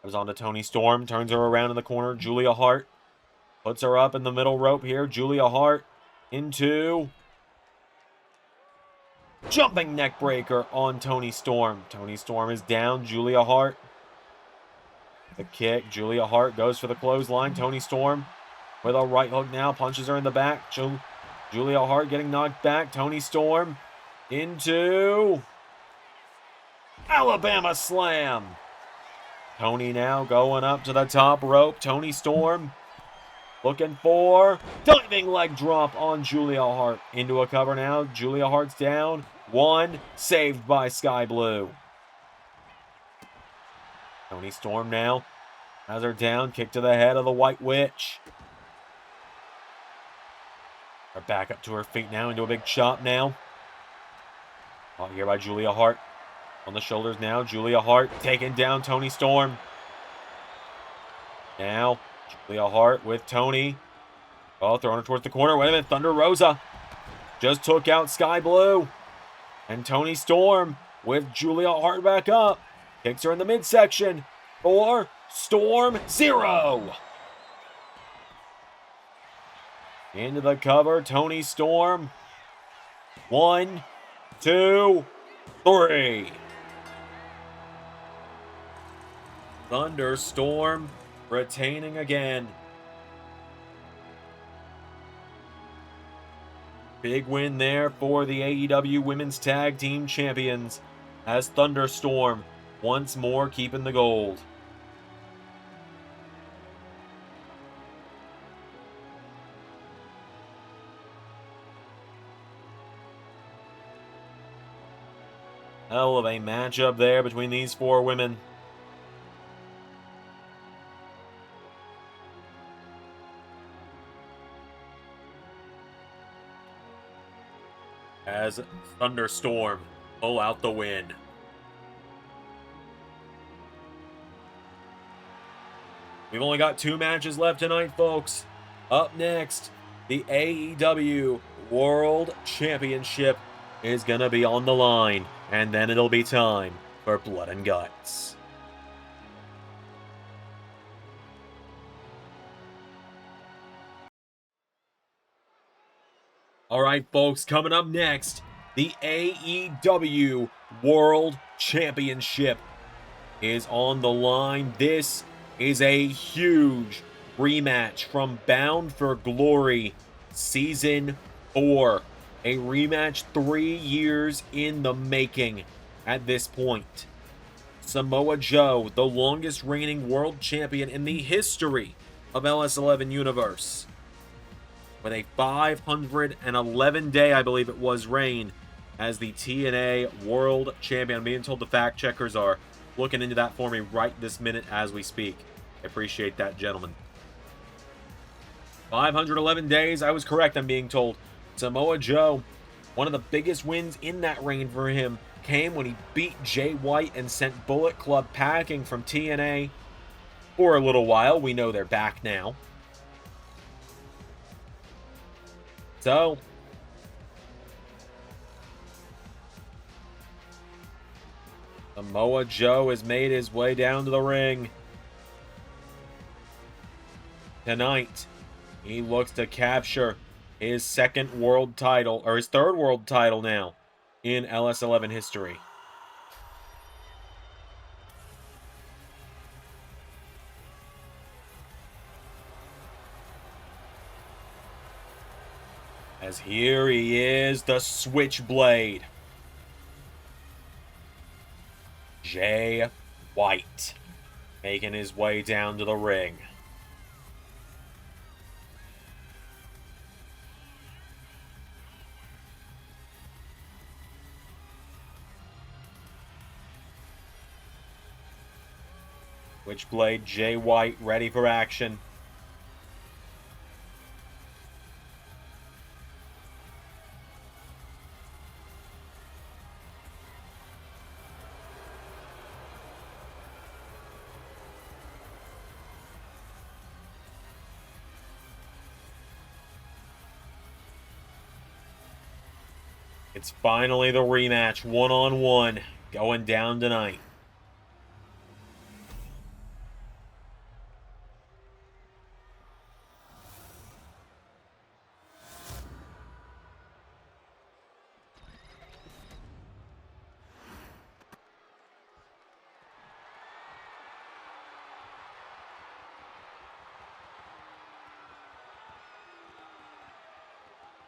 goes on to Toni Storm. Turns her around in the corner. Julia Hart puts her up in the middle rope here. Julia Hart into jumping neck breaker on Toni Storm. Toni Storm is down. Julia Hart. The kick. Julia Hart goes for the clothesline. Toni Storm with a right hook now. Punches her in the back. Julia Hart getting knocked back. Toni Storm into Alabama Slam. Toni now going up to the top rope. Toni Storm looking for diving leg drop on Julia Hart. Into a cover now. Julia Hart's down. One, saved by Sky Blue. Toni Storm now has her down. Kick to the head of the White Witch. Her back up to her feet now into a big chop now. Caught here by Julia Hart. On the shoulders now. Julia Hart taking down Toni Storm. Now, Julia Hart with Toni. Oh, throwing her towards the corner. Wait a minute. Thunder Rosa just took out Sky Blue. And Toni Storm with Julia Hart back up. Kicks her in the midsection for Storm Zero. Into the cover. Toni Storm. 1, 2, 3. ThunderStorm retaining again. Big win there for the AEW Women's Tag Team Champions as ThunderStorm once more keeping the gold. Hell of a matchup there between these four women. As ThunderStorm pull out the win. We've only got 2 matches left tonight, folks. Up next, the AEW World Championship is going to be on the line, and then it'll be time for Blood and Guts. All right, folks, coming up next, the AEW World Championship is on the line. This is a huge rematch from Bound for Glory Season 4. A rematch 3 years in the making at this point. Samoa Joe, the longest reigning world champion in the history of LS11 Universe, with a 511-day, I believe it was, reign as the TNA World Champion. I'm being told the fact checkers are looking into that for me right this minute as we speak. I appreciate that, gentlemen. 511 days, I was correct, I'm being told. Samoa Joe, one of the biggest wins in that reign for him, came when he beat Jay White and sent Bullet Club packing from TNA for a little while. We know they're back now. So, Samoa Joe has made his way down to the ring. Tonight, he looks to capture his second world title, or his third world title now, in LS11 history. As here he is, the Switchblade. Jay White, making his way down to the ring. Switchblade Jay White ready for action. It's finally the rematch, one-on-one, going down tonight.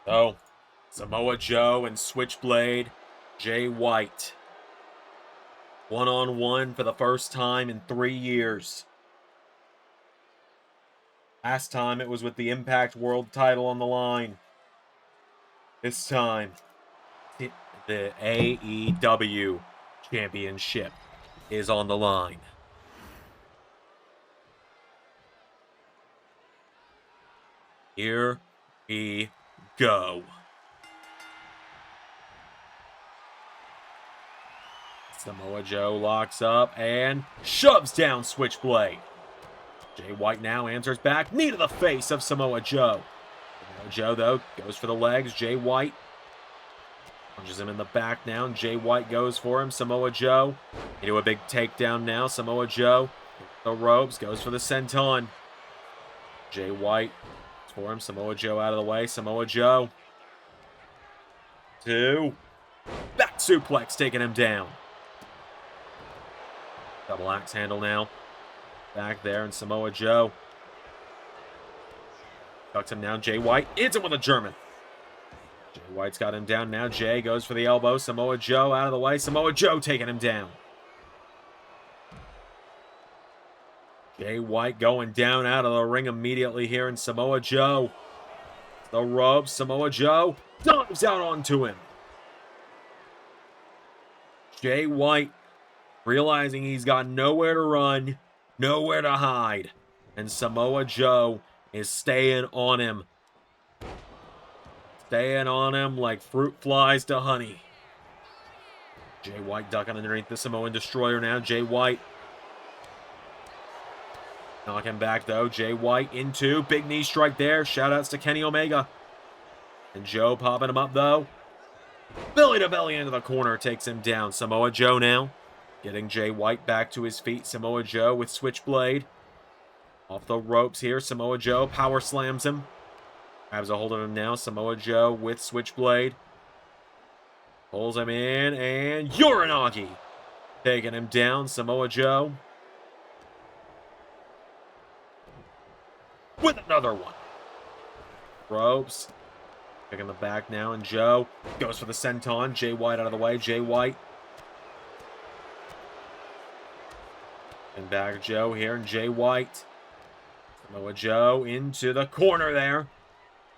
So, Samoa Joe and Switchblade Jay White. One-on-one for the first time in 3 years. Last time it was with the Impact World title on the line. This time, the AEW Championship is on the line. Here we go. Samoa Joe locks up and shoves down Switchblade. Jay White now answers back. Knee to the face of Samoa Joe. Samoa Joe, though, goes for the legs. Jay White punches him in the back now. Jay White goes for him. Samoa Joe into a big takedown now. Samoa Joe, the ropes, goes for the senton. Jay White for him. Samoa Joe out of the way. Samoa Joe. 2. Back suplex, taking him down. Double axe handle now. Back there, and Samoa Joe tucks him down. Jay White hits him with a German. Jay White's got him down now. Jay goes for the elbow. Samoa Joe out of the way. Samoa Joe taking him down. Jay White going down out of the ring immediately here, and Samoa Joe. The ropes. Samoa Joe dives out onto him. Jay White realizing he's got nowhere to run, nowhere to hide, and Samoa Joe is staying on him. Staying on him like fruit flies to honey. Jay White ducking underneath the Samoan Destroyer now. Jay White knocking back, though. Jay White into big knee strike there. Shoutouts to Kenny Omega. And Joe popping him up, though. Belly to belly into the corner takes him down. Samoa Joe now getting Jay White back to his feet. Samoa Joe with Switchblade. Off the ropes here. Samoa Joe power slams him. Grabs a hold of him now. Samoa Joe with Switchblade. Pulls him in, and Uranagi taking him down. Samoa Joe with another one. Ropes. Picking the back now, and Joe goes for the senton. Jay White out of the way. Jay White. And back Joe here, and Jay White. Samoa Joe into the corner there.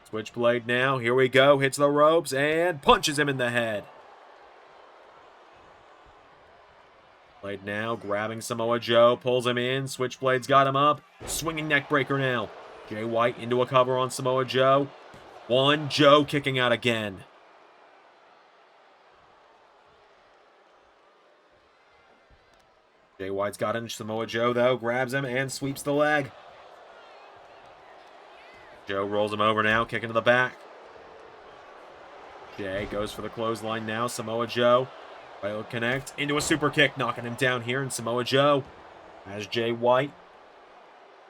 Switchblade now. Here we go. Hits the ropes and punches him in the head. Blade now grabbing Samoa Joe. Pulls him in. Switchblade's got him up. Swinging neck breaker now. Jay White into a cover on Samoa Joe. One. Joe kicking out again. Jay White's got him. Samoa Joe, though, grabs him and sweeps the leg. Joe rolls him over now, kicking to the back. Jay goes for the clothesline now. Samoa Joe. Right hook connect into a super kick, knocking him down here. And Samoa Joe has Jay White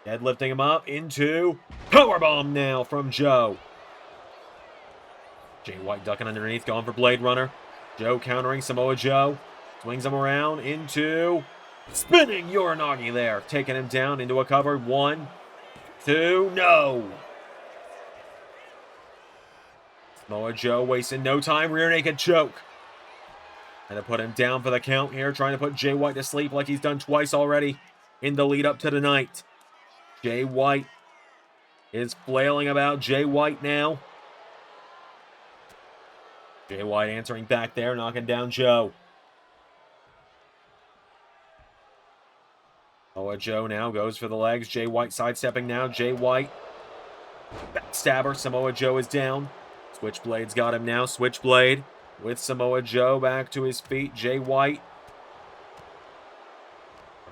deadlifting him up into powerbomb now from Joe. Jay White ducking underneath, going for Blade Runner. Joe countering Samoa Joe. Swings him around into spinning Uranagi there. Taking him down into a cover. 1, 2, no. Samoa Joe wasting no time. Rear naked choke. And to put him down for the count here. Trying to put Jay White to sleep like he's done twice already in the lead up to tonight. Jay White is flailing about. Jay White now. Jay White answering back there, knocking down Joe. Samoa Joe now goes for the legs. Jay White sidestepping now. Jay White. Backstabber. Samoa Joe is down. Switchblade's got him now. Switchblade with Samoa Joe back to his feet. Jay White.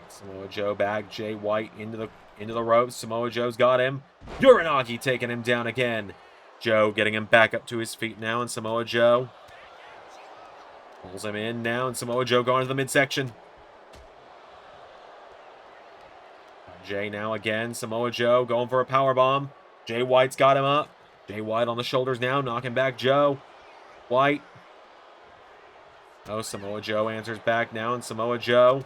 Samoa Joe back. Jay White into the ropes. Samoa Joe's got him. Uranagi taking him down again. Joe getting him back up to his feet now, and Samoa Joe pulls him in now, and Samoa Joe going to the midsection. Jay now again. Samoa Joe going for a powerbomb. Jay White's got him up. Jay White on the shoulders now, knocking back Joe. White. Oh, Samoa Joe answers back now, and Samoa Joe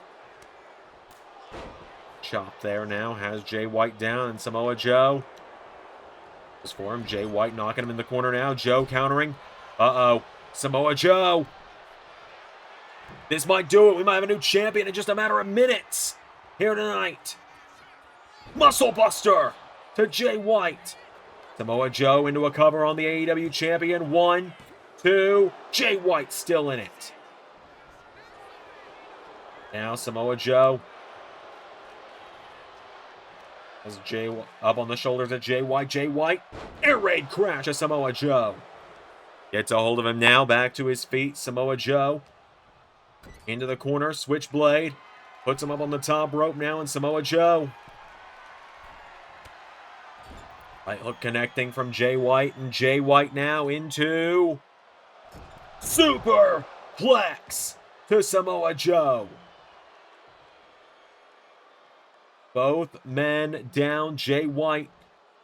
chop there now, has Jay White down, and Samoa Joe Goes for him. Jay White knocking him in the corner now. Joe countering. Uh-oh. Samoa Joe. This might do it. We might have a new champion in just a matter of minutes here tonight. Muscle Buster to Jay White. Samoa Joe into a cover on the AEW champion. 1, 2. Jay White still in it. Now Samoa Joe has Jay up on the shoulders of Jay White. Jay White, air raid crash of Samoa Joe. Gets a hold of him now, back to his feet. Samoa Joe into the corner, switchblade. Puts him up on the top rope now, and Samoa Joe. Right hook connecting from Jay White, and Jay White now into Superplex to Samoa Joe. Both men down. Jay White,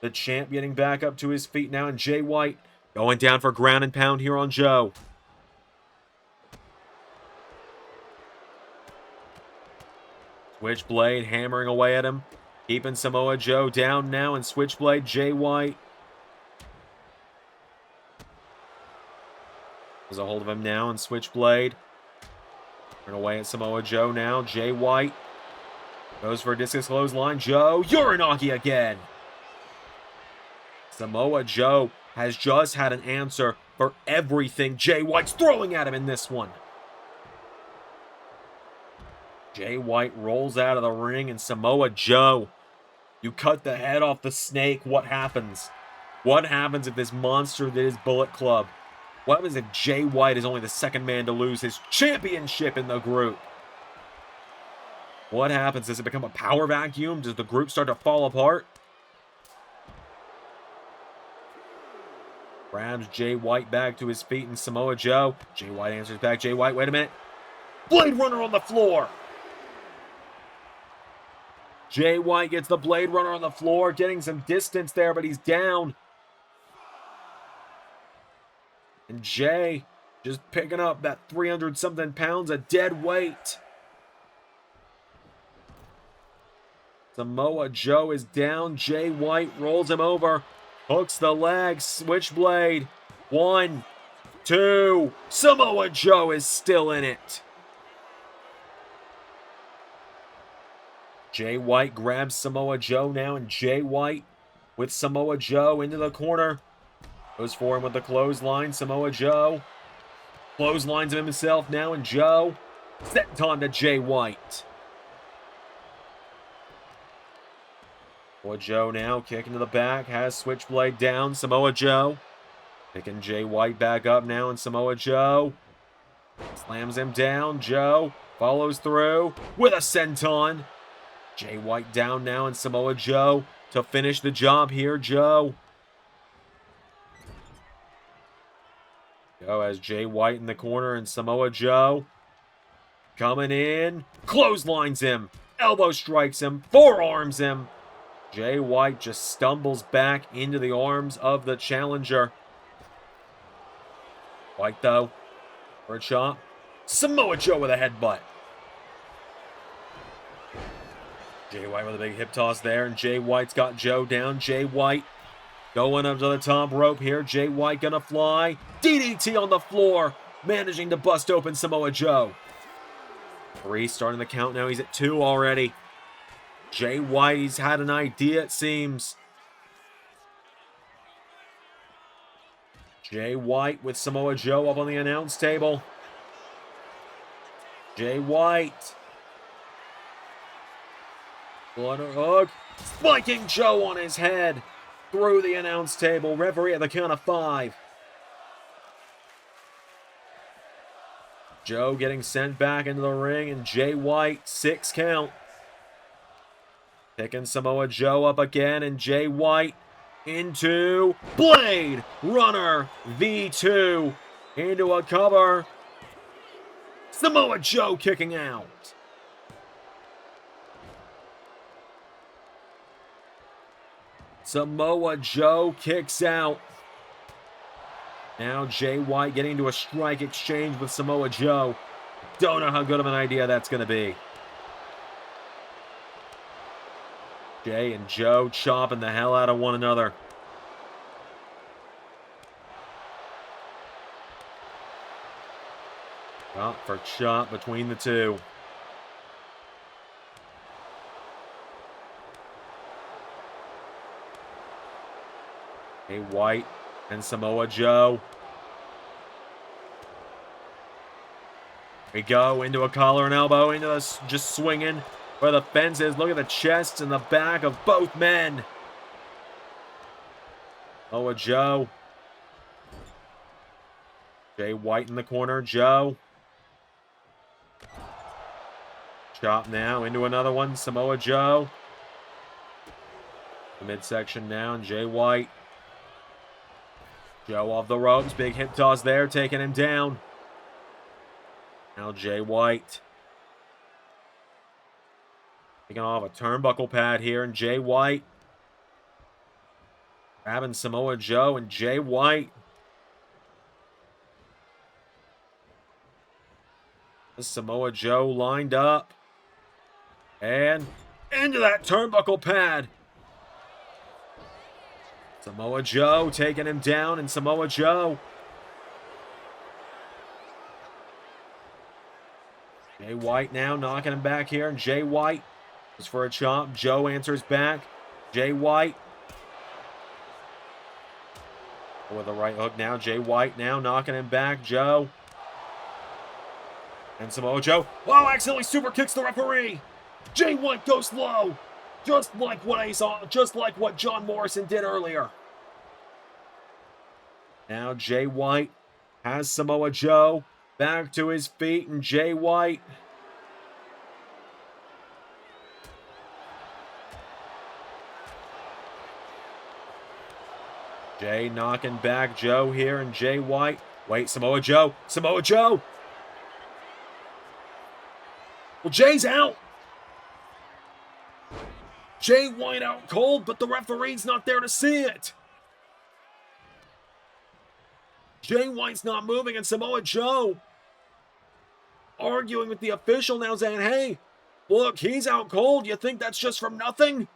the champ, getting back up to his feet now, and Jay White going down for ground and pound here on Joe. Switchblade hammering away at him. Keeping Samoa Joe down now, and Switchblade, Jay White. There's a hold of him now, and Switchblade. Turn away at Samoa Joe now. Jay White goes for a discus clothesline. Joe, Uranagi again. Samoa Joe has just had an answer for everything Jay White's throwing at him in this one. Jay White rolls out of the ring, and Samoa Joe, you cut the head off the snake. What happens? What happens if this monster that is Bullet Club? What happens if Jay White is only the second man to lose his championship in the group? What happens? Does it become a power vacuum? Does the group start to fall apart? Grabs Jay White back to his feet, and Samoa Joe. Jay White answers back. Jay White, wait a minute. Blade Runner on the floor. Jay White gets the Blade Runner on the floor, getting some distance there, but he's down. And Jay just picking up that 300-something pounds of dead weight. Samoa Joe is down. Jay White rolls him over. Hooks the leg. Switchblade. 1, 2. Samoa Joe is still in it. Jay White grabs Samoa Joe now, and Jay White with Samoa Joe into the corner. Goes for him with the clothesline. Samoa Joe clotheslines him himself now, and Joe sent on to Jay White. Samoa Joe now kicking to the back, has Switchblade down. Samoa Joe picking Jay White back up now, and Samoa Joe slams him down. Joe follows through with a senton. Jay White down now, and Samoa Joe to finish the job here. Joe has Jay White in the corner, and Samoa Joe coming in. Clotheslines him. Elbow strikes him. Forearms him. Jay White just stumbles back into the arms of the challenger. White, though, for a chop. Samoa Joe with a headbutt. Jay White with a big hip toss there, and Jay White's got Joe down. Jay White going up to the top rope here. Jay White gonna fly. DDT on the floor, managing to bust open Samoa Joe. 3 starting the count now. He's at 2 already. Jay White, he's had an idea, it seems. Jay White with Samoa Joe up on the announce table. Jay White. Hook. Spiking Joe on his head through the announce table. Referee at the count of 5. Joe getting sent back into the ring, and Jay White, 6 count. Picking Samoa Joe up again, and Jay White into Blade Runner V2 into a cover. Samoa Joe kicking out. Samoa Joe kicks out. Now Jay White getting into a strike exchange with Samoa Joe. Don't know how good of an idea that's going to be. Jay and Joe chopping the hell out of one another. Chop for chop between the two. Jay White and Samoa Joe. We go into a collar and elbow, into the just swinging where the fence is. Look at the chests and the back of both men. Samoa Joe. Jay White in the corner. Joe. Chop now into another one. Samoa Joe. The midsection down. Jay White. Joe off the ropes. Big hip toss there, taking him down. Now Jay White. Taking off a turnbuckle pad here, and Jay White. Grabbing Samoa Joe and Jay White. Samoa Joe lined up. And into that turnbuckle pad. Samoa Joe taking him down, and Samoa Joe. Jay White now knocking him back here, and Jay White is for a chop. Joe answers back. Jay White. With a right hook now. Jay White now knocking him back. Joe. And Samoa Joe. Oh, accidentally super kicks the referee. Jay White goes low. Just like what I saw, just like what John Morrison did earlier. Now Jay White has Samoa Joe back to his feet, and Jay White. Jay knocking back Joe here, and Jay White. Wait, Samoa Joe. Samoa Joe. Well, Jay's out. Jay White out cold, but the referee's not there to see it. Jay White's not moving, and Samoa Joe arguing with the official now, saying, hey, look, he's out cold. You think that's just from nothing?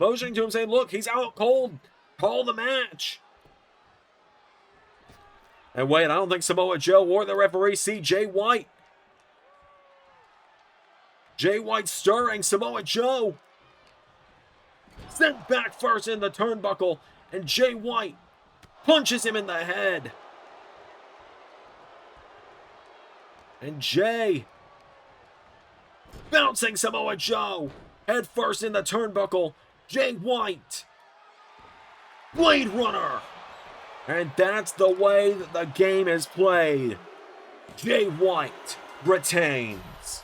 Motioning to him, saying, look, he's out cold. Call the match. And wait, I don't think Samoa Joe or the referee see Jay White. Jay White stirring Samoa Joe. Sent back first in the turnbuckle, and Jay White punches him in the head. And Jay bouncing Samoa Joe head first in the turnbuckle. Jay White, Blade Runner. And that's the way that the game is played. Jay White retains.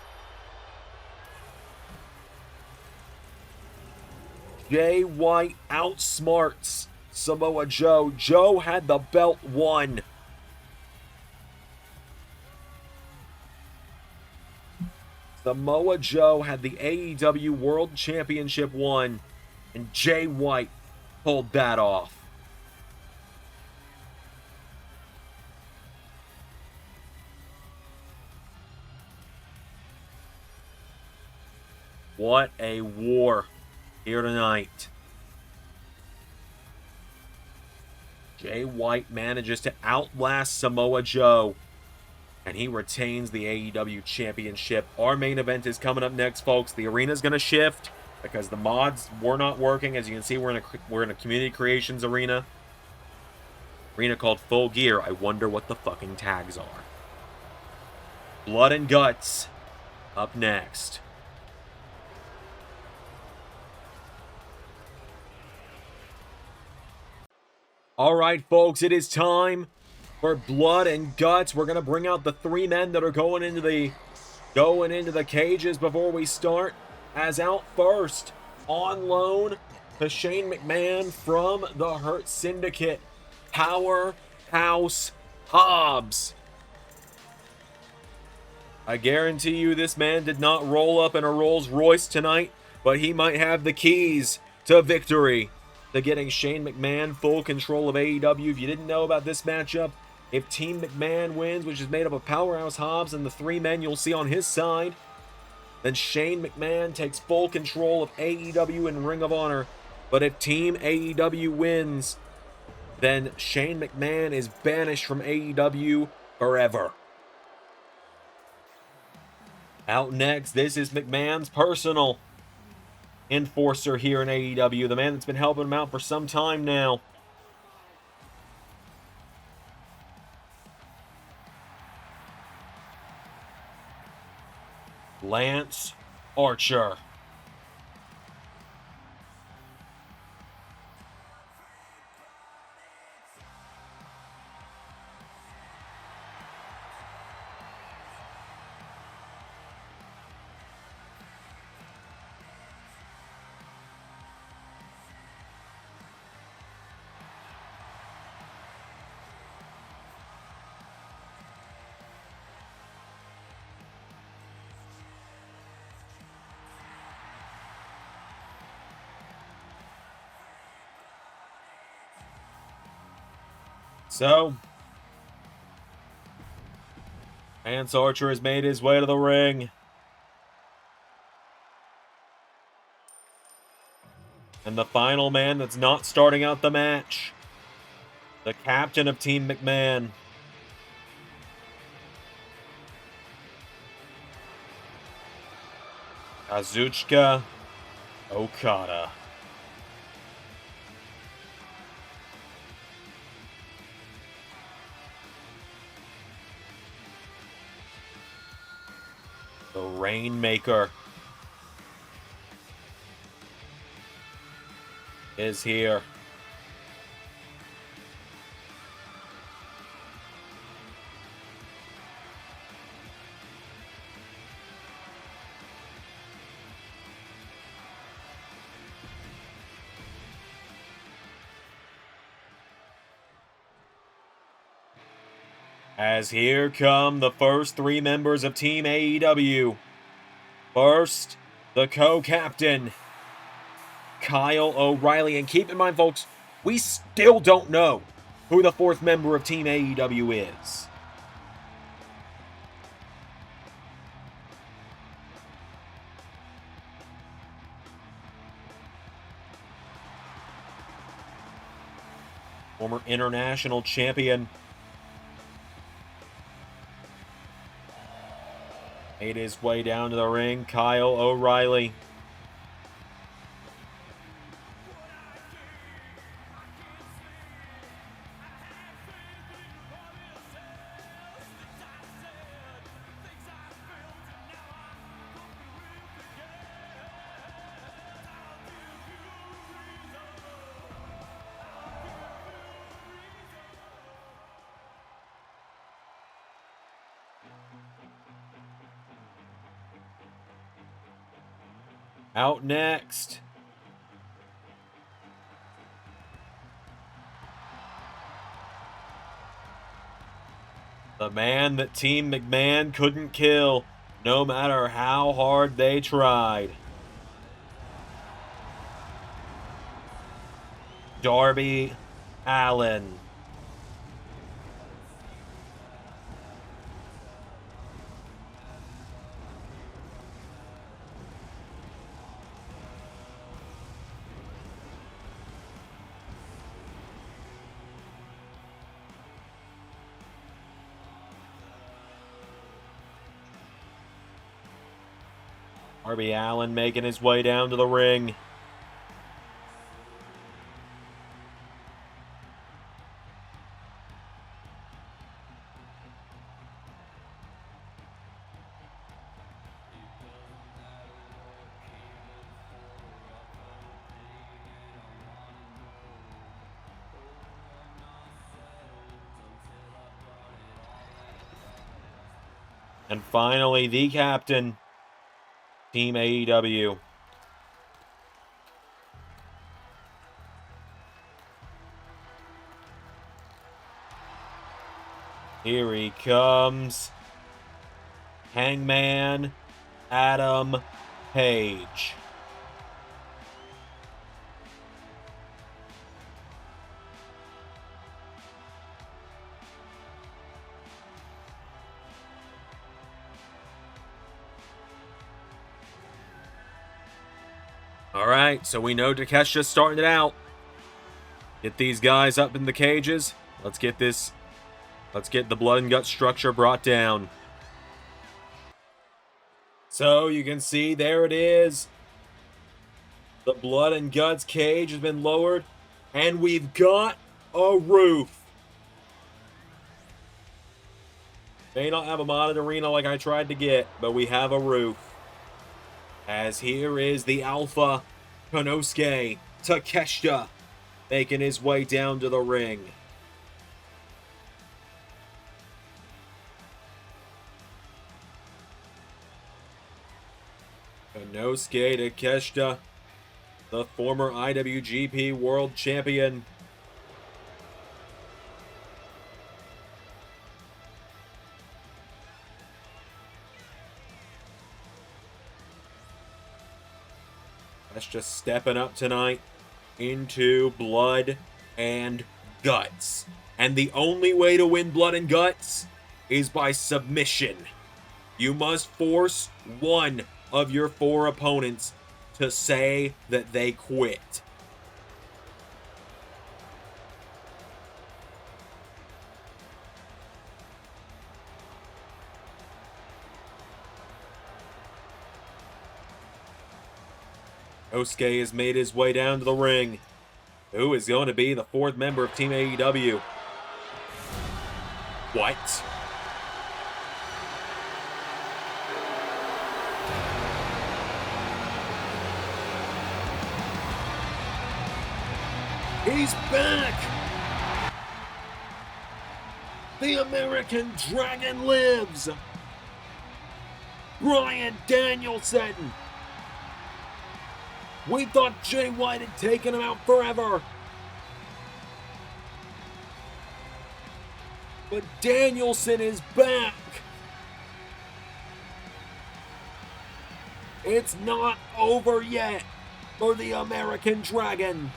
Jay White outsmarts Samoa Joe. Joe had the belt won. Samoa Joe had the AEW World Championship won, and Jay White pulled that off. What a war here tonight. Jay White manages to outlast Samoa Joe, and he retains the AEW Championship. Our main event is coming up next, folks. The arena's going to shift because the mods were not working. As you can see, we're in a community creations arena. Arena called Full Gear. I wonder what the fucking tags are. Blood and Guts up next. All right, folks, it is time for Blood and Guts. We're going to bring out the three men that are going into the cages before we start. As out first, on loan to Shane McMahon from the Hurt Syndicate, Powerhouse Hobbs. I guarantee you this man did not roll up in a Rolls Royce tonight, but he might have the keys to victory, to getting Shane McMahon full control of AEW. If you didn't know about this matchup, if Team McMahon wins, which is made up of Powerhouse Hobbs and the three men you'll see on his side, then Shane McMahon takes full control of AEW and Ring of Honor. But if Team AEW wins, then Shane McMahon is banished from AEW forever. Out next, this is McMahon's personal enforcer here in AEW, the man that's been helping him out for some time now. Lance Archer. So, Lance Archer has made his way to the ring. And the final man that's not starting out the match, the captain of Team McMahon, Kazuchika Okada. The Rainmaker is here. As here come the first three members of Team AEW. First, the co-captain, Kyle O'Reilly. And keep in mind, folks, we still don't know who the fourth member of Team AEW is. Former international champion. Made his way down to the ring, Kyle O'Reilly. Out next, the man that Team McMahon couldn't kill, no matter how hard they tried. Darby Allin. Darby Allin making his way down to the ring. And finally, the captain, Team AEW. Here he comes. Hangman Adam Page. All right, so we know Takeshita's starting it out. Get these guys up in the cages. Let's get the blood and gut structure brought down. So you can see there it is. The blood and guts cage has been lowered. And we've got a roof. May not have a modded arena like I tried to get, but we have a roof. As here is the Alpha, Konosuke Takeshita, making his way down to the ring. Konosuke Takeshita, the former IWGP World Champion. That's just stepping up tonight into blood and guts. And the only way to win blood and guts is by submission. You must force one of your 4 opponents to say that they quit. Konosuke has made his way down to the ring. Who is going to be the 4th member of Team AEW? What? He's back! The American Dragon lives! Bryan Danielson! We thought Jay White had taken him out forever. But Danielson is back. It's not over yet for the American Dragon.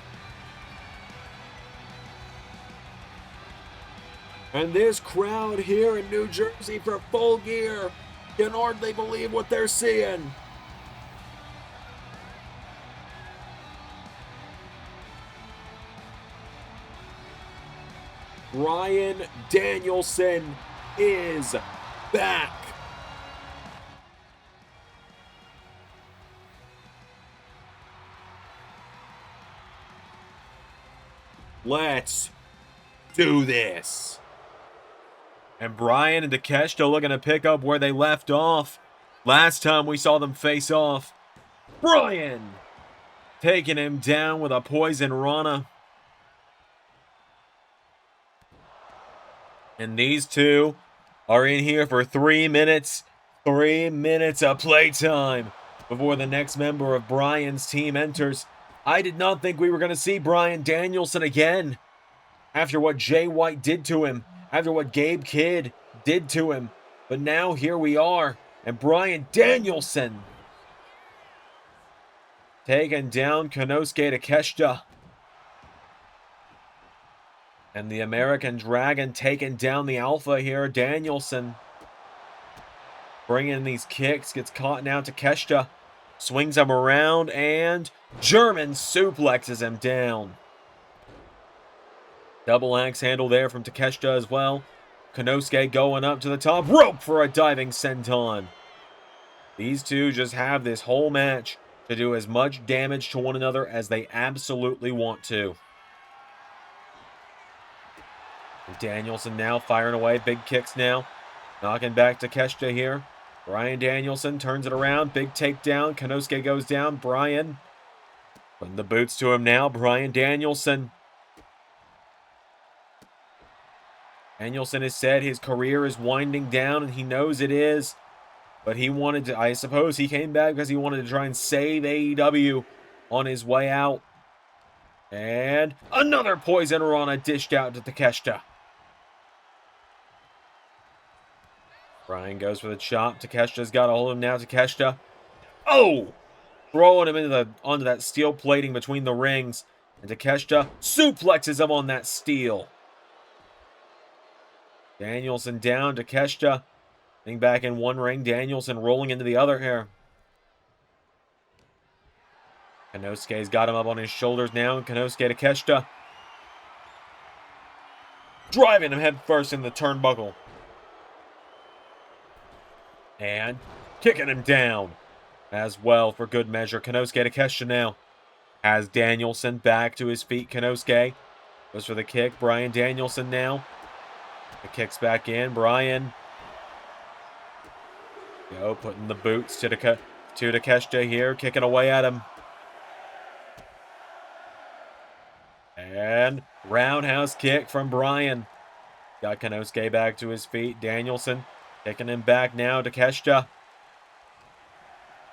And this crowd here in New Jersey for Full Gear can hardly believe what they're seeing. Bryan Danielson is back. Let's do this. And Bryan and Takeshita looking to pick up where they left off. Last time we saw them face off. Bryan taking him down with a poison Rana. And these two are in here for 3 minutes. 3 minutes of playtime before the next member of Bryan's team enters. I did not think we were going to see Bryan Danielson again. After what Jay White did to him. After what Gabe Kidd did to him. But now here we are. And Bryan Danielson taking down Konosuke Takeshita. And the American Dragon taking down the Alpha here, Danielson. Bringing these kicks, gets caught now. Takeshita swings him around and German suplexes him down. Double axe handle there from Takeshita as well. Konosuke going up to the top rope for a diving senton. These two just have this whole match to do as much damage to one another as they absolutely want to. Danielson now firing away. Big kicks now. Knocking back Takeshita here. Bryan Danielson turns it around. Big takedown. Konosuke goes down. Bryan putting the boots to him now. Bryan Danielson. Danielson has said his career is winding down, and he knows it is. But he wanted to, I suppose he came back because he wanted to try and save AEW on his way out. And another poison Rana dished out to Takeshita. Bryan goes for the chop. Takeshita's got a hold of him now. Takeshita. Oh! Throwing him into onto that steel plating between the rings. And Takeshita suplexes him on that steel. Danielson down. Takeshita getting back in one ring. Danielson rolling into the other here. Konosuke's got him up on his shoulders now. Konosuke Takeshita. driving him head first in the turnbuckle. And kicking him down as well for good measure. Konosuke Takeshita now has Danielson back to his feet. Konosuke goes for the kick. Bryan Danielson now. The kick's back in. Bryan. Putting the boots to Takeshita here. Kicking away at him. And roundhouse kick from Bryan. Got Konosuke back to his feet. Danielson kicking him back now. Takeshita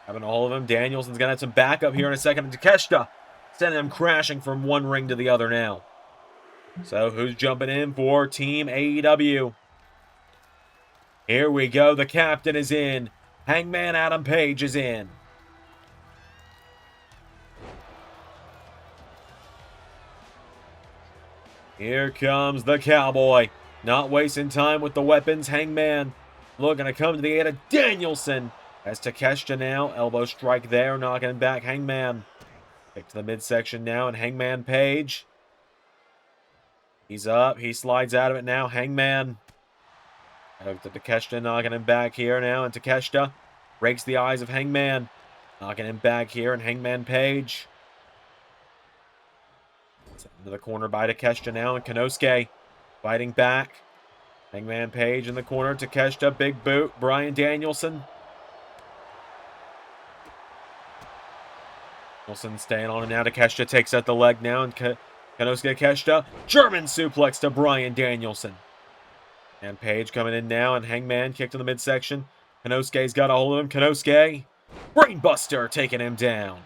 having all of him. Danielson's going to have some backup here in a second. Takeshita sending him crashing from one ring to the other now. So who's jumping in for Team AEW? Here we go. The captain is in. Hangman Adam Page is in. Here comes the Cowboy. Not wasting time with the weapons. Hangman looking to come to the aid of Danielson. As Takeshita now. Elbow strike there. Knocking him back. Hangman. Kick to the midsection now. And Hangman Page. He's up. He slides out of it now. Hangman. Out to Takeshita. Knocking him back here now. And Takeshita breaks the eyes of Hangman. Knocking him back here. And Hangman Page. Into the corner by Takeshita now. And Konosuke fighting back. Hangman Page in the corner. Takeshita. Big boot. Bryan Danielson. Danielson staying on him now. Takeshita takes out the leg now. And Konosuke Takeshita. German suplex to Bryan Danielson. And Page coming in now. And Hangman kicked to the midsection. Konosuke's got a hold of him. Konosuke. Brainbuster taking him down.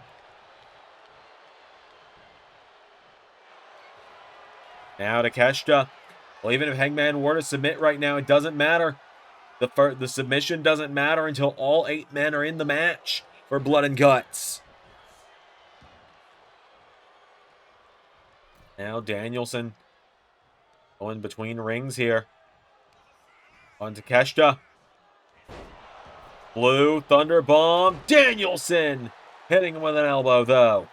Now Takeshita. Well, even if Hangman were to submit right now, it doesn't matter. The submission doesn't matter until all 8 men are in the match for blood and guts. Now Danielson going between rings here. On Takeshita. Blue Thunder Bomb. Danielson hitting him with an elbow, though.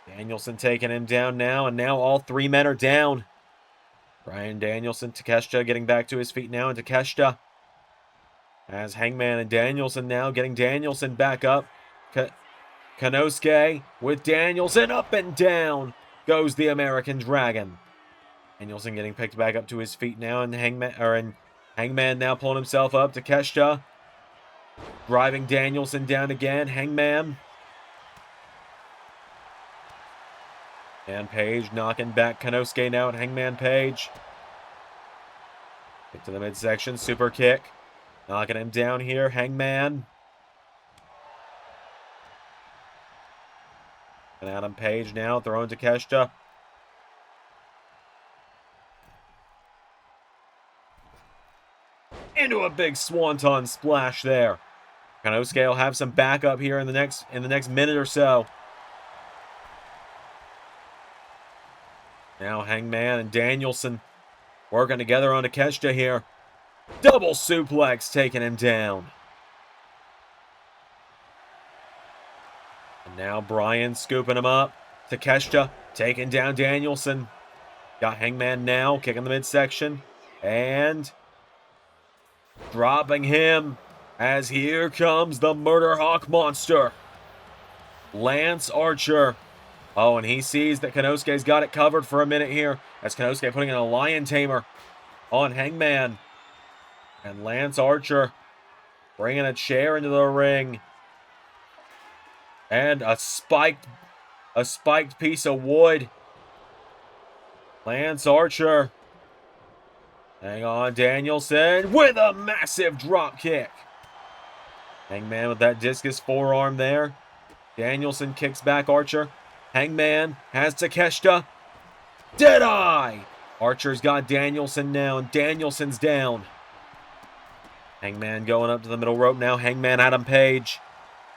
Danielson taking him down now, and now all 3 men are down. Bryan Danielson, Takeshita getting back to his feet now, and Takeshita as Hangman and Danielson now getting Danielson back up. Konosuke with Danielson up and down goes the American Dragon. Danielson getting picked back up to his feet now, and Hangman now pulling himself up. Takeshita driving Danielson down again. Hangman. And Page knocking back Konosuke now, and Hangman Page. Kick to the midsection. Super kick. Knocking him down here. Hangman. And Adam Page now throwing Takeshita. Into a big swanton splash there. Konosuke will have some backup here in the next minute or so. Now Hangman and Danielson working together on Takeshita here. Double suplex taking him down. And now Bryan scooping him up. Takeshita taking down Danielson. Got Hangman now kicking the midsection. And dropping him as here comes the Murder Hawk Monster. Lance Archer. Oh, and he sees that Konosuke's got it covered for a minute here. As Konosuke putting in a Lion Tamer on Hangman. And Lance Archer bringing a chair into the ring. And a spiked piece of wood. Lance Archer. Hang on, Danielson with a massive drop kick. Hangman with that discus forearm there. Danielson kicks back Archer. Hangman has Takeshita. Deadeye! Archer's got Danielson now, and Danielson's down. Hangman going up to the middle rope now. Hangman Adam Page.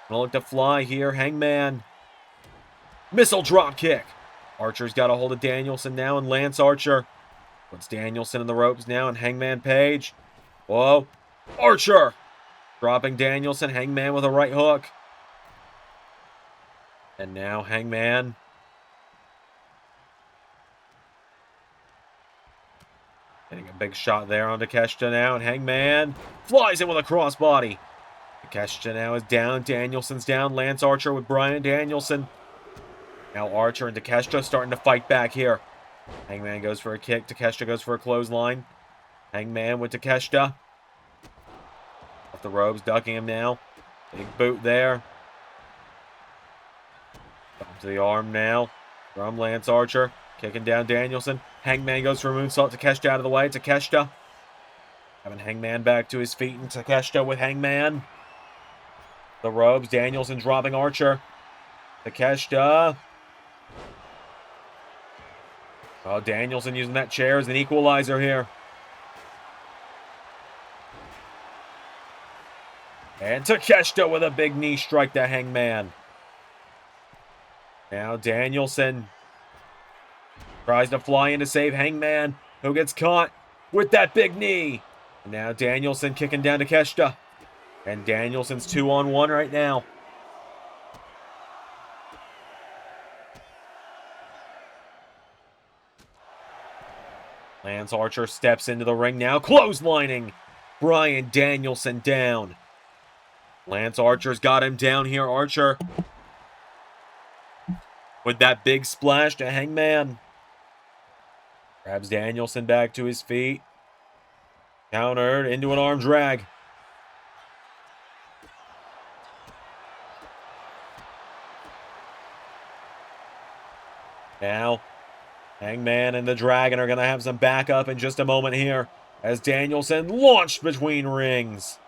Gonna look to fly here. Hangman. Missile drop kick. Archer's got a hold of Danielson now, and Lance Archer puts Danielson in the ropes now, and Hangman Page. Whoa. Archer! Dropping Danielson. Hangman with a right hook. And now Hangman Getting a big shot there on Takeshita now, and Hangman flies in with a crossbody. Takeshita now is down. Danielson's down. Lance Archer with Bryan Danielson. Now Archer and Takeshita starting to fight back here. Hangman goes for a kick. Takeshita goes for a clothesline. Hangman with Takeshita. Off the ropes, ducking him now. Big boot there. Up to the arm now from Lance Archer. Kicking down Danielson. Hangman goes for a moonsault. Takeshita out of the way. Takeshita. Having Hangman back to his feet. And Takeshita with Hangman. The ropes. Danielson dropping Archer. Takeshita. Oh, Danielson using that chair as an equalizer here. And Takeshita with a big knee strike to Hangman. Now Danielson tries to fly in to save Hangman, who gets caught with that big knee. And now Danielson kicking down Takeshita. And Danielson's 2-on-1 right now. Lance Archer steps into the ring now, clotheslining Bryan Danielson down. Lance Archer's got him down here. Archer with that big splash to Hangman. Grabs Danielson back to his feet. Countered into an arm drag. Now, Hangman and the Dragon are going to have some backup in just a moment here as Danielson launched between rings.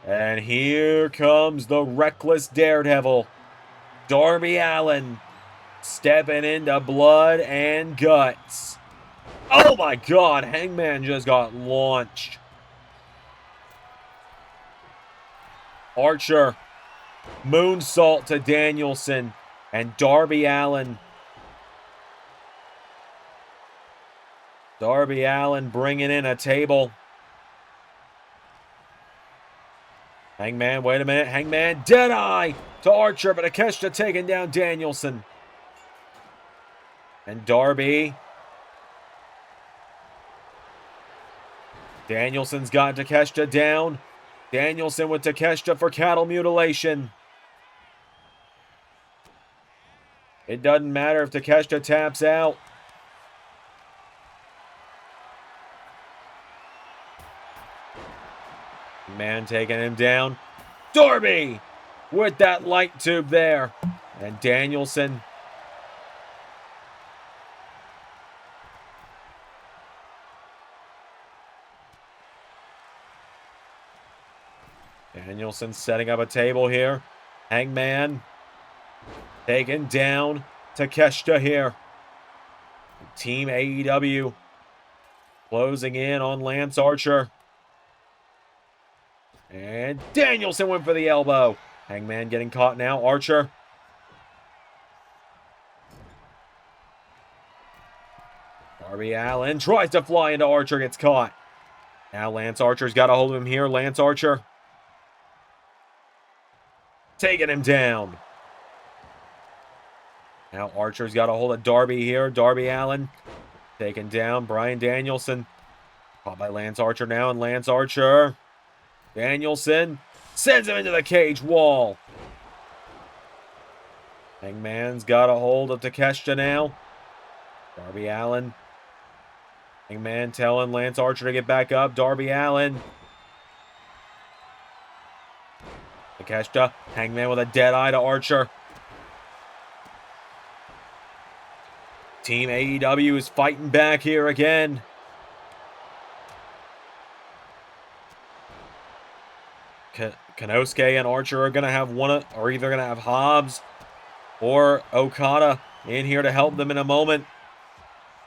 And here comes the reckless daredevil, Darby Allin, stepping into blood and guts. Oh my God, Hangman just got launched. Archer, moonsault to Danielson, and Darby Allin. Darby Allin bringing in a table. Hangman, wait a minute. Hangman, deadeye to Archer, but Takeshita taking down Danielson. And Darby. Danielson's got Takeshita down. Danielson with Takeshita for cattle mutilation. It doesn't matter if Takeshita taps out. Man taking him down. Darby with that light tube there. And Danielson. Danielson setting up a table here. Hangman taking down Takeshita here. Team AEW closing in on Lance Archer. And Danielson went for the elbow. Hangman getting caught now. Archer. Darby Allin tries to fly into Archer, gets caught. Now Lance Archer's got a hold of him here. Lance Archer taking him down. Now Archer's got a hold of Darby here. Darby Allin taking down Bryan Danielson. Caught by Lance Archer now, and Lance Archer. Danielson sends him into the cage wall. Hangman's got a hold of Takeshita now. Darby Allin. Hangman telling Lance Archer to get back up. Darby Allin. Takeshita. Hangman with a dead eye to Archer. Team AEW is fighting back here again. Konosuke and Archer are going to have are either going to have Hobbs or Okada in here to help them in a moment.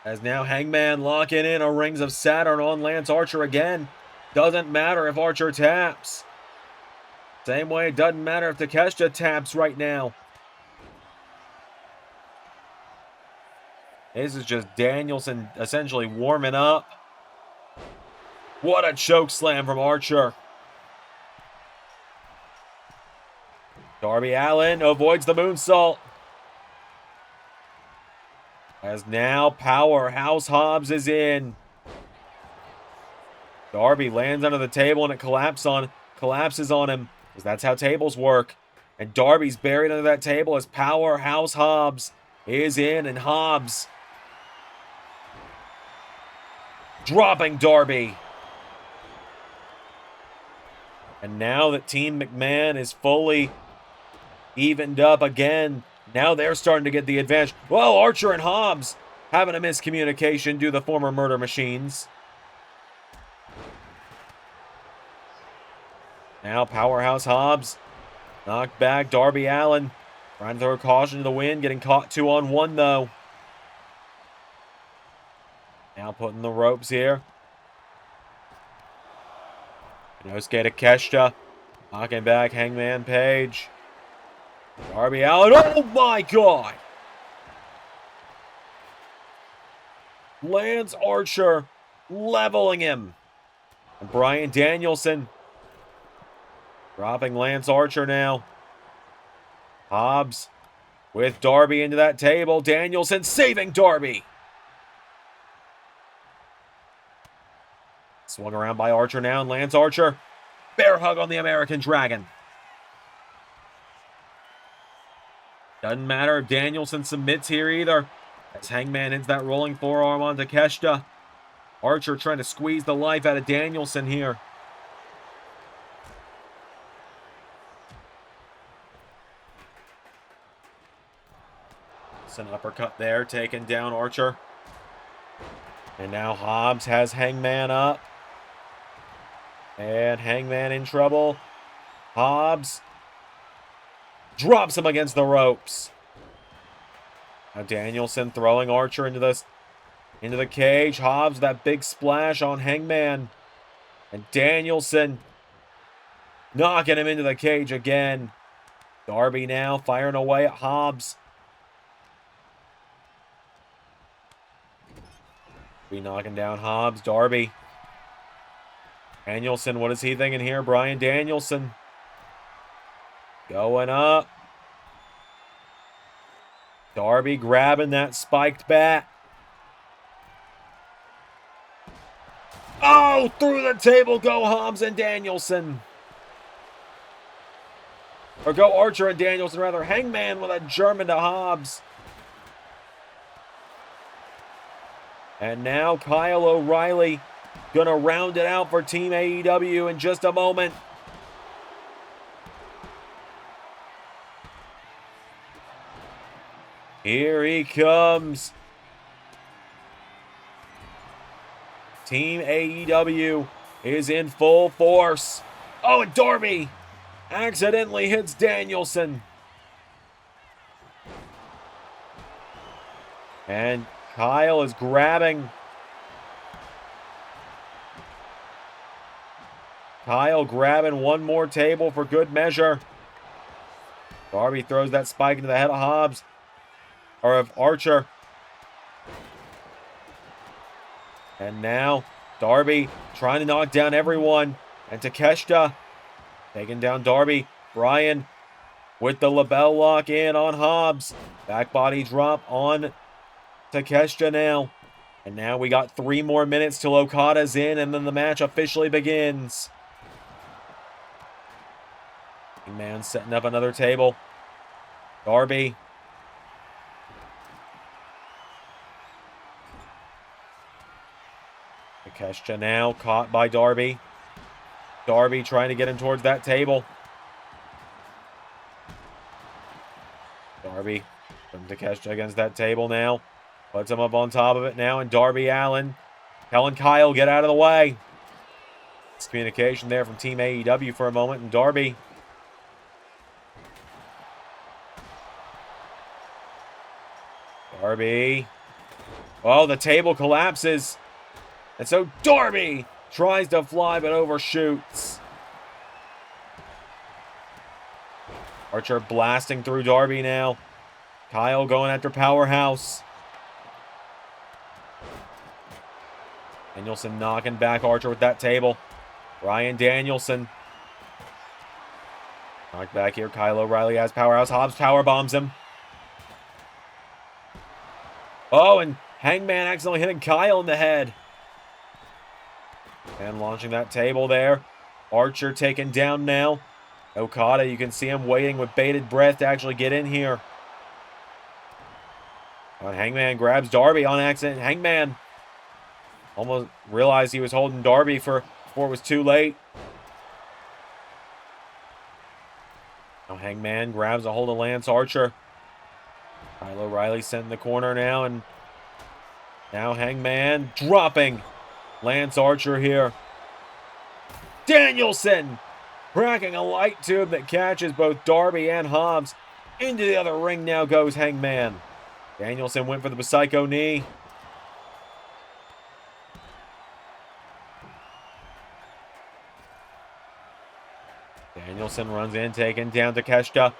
As now Hangman locking in a Rings of Saturn on Lance Archer again. Doesn't matter if Archer taps. Same way it doesn't matter if Takeshita taps right now. This is just Danielson essentially warming up. What a choke slam from Archer. Darby Allin avoids the moonsault. As now Powerhouse Hobbs is in. Darby lands under the table and it collapses on him. Because that's how tables work. And Darby's buried under that table as Powerhouse Hobbs is in. And Hobbs dropping Darby. And now that Team McMahon is fully evened up again, now they're starting to get the advantage. Whoa, Archer and Hobbs having a miscommunication due to the former Murder Machines. Now Powerhouse Hobbs knocked back Darby Allin. Trying to throw caution to the wind. Getting caught 2-on-1 though. Now putting the ropes here. Konosuke Takeshita. Knocking back Hangman Page. Darby Allin. Oh my god! Lance Archer leveling him. And Bryan Danielson dropping Lance Archer now. Hobbs with Darby into that table. Danielson saving Darby. Swung around by Archer now, and Lance Archer. Bear hug on the American Dragon. Doesn't matter if Danielson submits here either. As Hangman hits that rolling forearm on Takeshita. Archer trying to squeeze the life out of Danielson here. It's an uppercut there, taking down Archer. And now Hobbs has Hangman up. And Hangman in trouble. Hobbs drops him against the ropes. Now Danielson throwing Archer into the cage. Hobbs, that big splash on Hangman. And Danielson knocking him into the cage again. Darby now firing away at Hobbs. Knocking down Hobbs. Darby. Danielson, what is he thinking here? Bryan Danielson. Going up. Darby grabbing that spiked bat. Oh, through the table go Hobbs and Danielson. Or go Archer and Danielson, rather. Hangman with a German to Hobbs. And now Kyle O'Reilly gonna round it out for Team AEW in just a moment. Here he comes. Team AEW is in full force. Oh, and Darby accidentally hits Danielson. And Kyle is grabbing. Kyle grabbing one more table for good measure. Darby throws that spike into the head of Hobbs. Or of Archer. And now Darby trying to knock down everyone. And Takeshita taking down Darby. Bryan with the label lock in on Hobbs. Back body drop on Takeshita now. And now we got 3 more minutes till Okada's in and then the match officially begins. Man setting up another table. Darby. Takeshita now caught by Darby. Darby trying to get him towards that table. Darby from Takeshita against that table now. Puts him up on top of it now. And Darby Allin telling Kyle, get out of the way. It's communication there from Team AEW for a moment. And Darby. Darby. Oh, the table collapses. And so Darby tries to fly but overshoots. Archer blasting through Darby now. Kyle going after Powerhouse. Danielson knocking back Archer with that table. Bryan Danielson. Knocked back here. Kyle O'Reilly has Powerhouse. Hobbs power bombs him. Oh, and Hangman accidentally hitting Kyle in the head. And launching that table there. Archer taken down now. Okada, you can see him waiting with bated breath to actually get in here. Hangman grabs Darby on accident. Hangman almost realized he was holding Darby before it was too late. Now Hangman grabs a hold of Lance Archer. Kyle O'Reilly sent in the corner now, and now Hangman dropping Lance Archer here. Danielson cracking a light tube that catches both Darby and Hobbs. Into the other ring now goes Hangman. Danielson went for the Psycho knee. Danielson runs in, taking down Takeshita.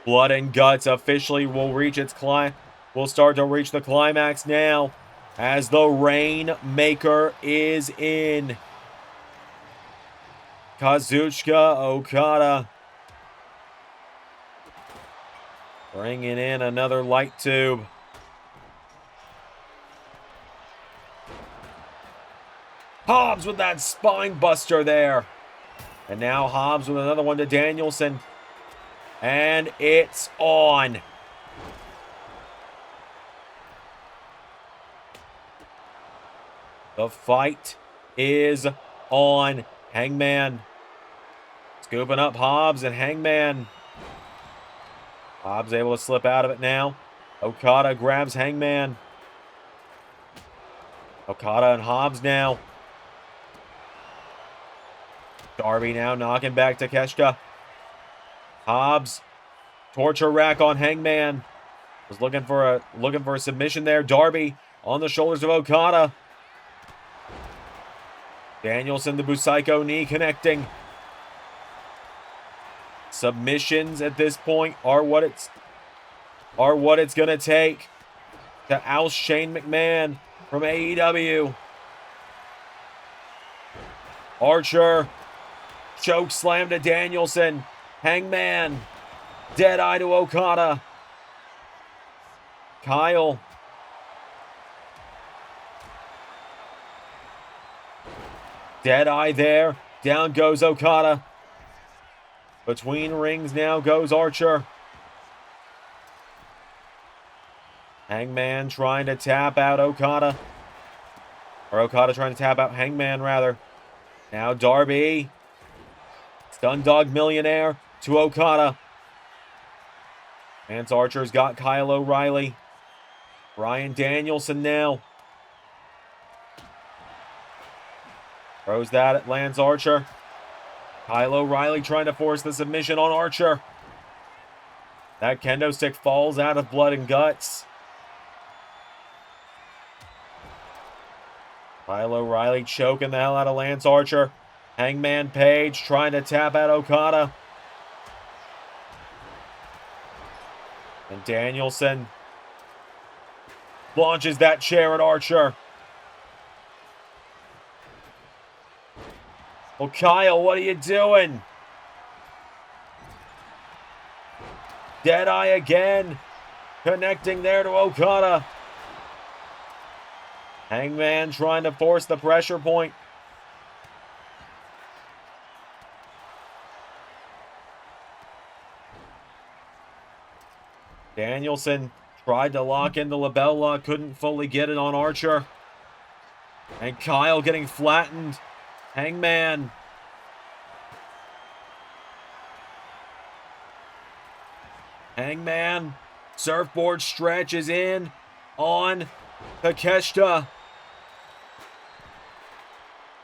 Blood and Guts officially will start to reach the climax now as the Rainmaker is in. Kazuchika Okada bringing in another light tube. Hobbs with that spine buster there. And now Hobbs with another one to Danielson. And it's on. The fight is on. Hangman scooping up Hobbs, and Hangman. Hobbs able to slip out of it now. Okada grabs Hangman. Okada and Hobbs now. Darby now knocking back Takeshita. Hobbs, torture rack on Hangman. Was looking for a submission there. Darby on the shoulders of Okada. Danielson, the Busaiku knee connecting. Submissions at this point are what it's gonna take to oust Shane McMahon from AEW. Archer, choke slam to Danielson. Hangman, dead eye to Okada. Kyle. Dead eye there. Down goes Okada. Between rings now goes Archer. Hangman trying to tap out Okada. Or Okada trying to tap out Hangman, rather. Now Darby. Stun Dog Millionaire to Okada. Lance Archer's got Kyle O'Reilly. Bryan Danielson now. Throws that at Lance Archer. Kyle O'Reilly trying to force the submission on Archer. That kendo stick falls out of Blood and Guts. Kyle O'Reilly choking the hell out of Lance Archer. Hangman Page trying to tap out Okada. And Danielson launches that chair at Archer. Well, Kyle, what are you doing? Deadeye again. Connecting there to Okada. Hangman trying to force the pressure point. Danielson tried to lock in the label lock, couldn't fully get it on Archer. And Kyle getting flattened. Hangman. Hangman. Surfboard stretches in on Takeshita.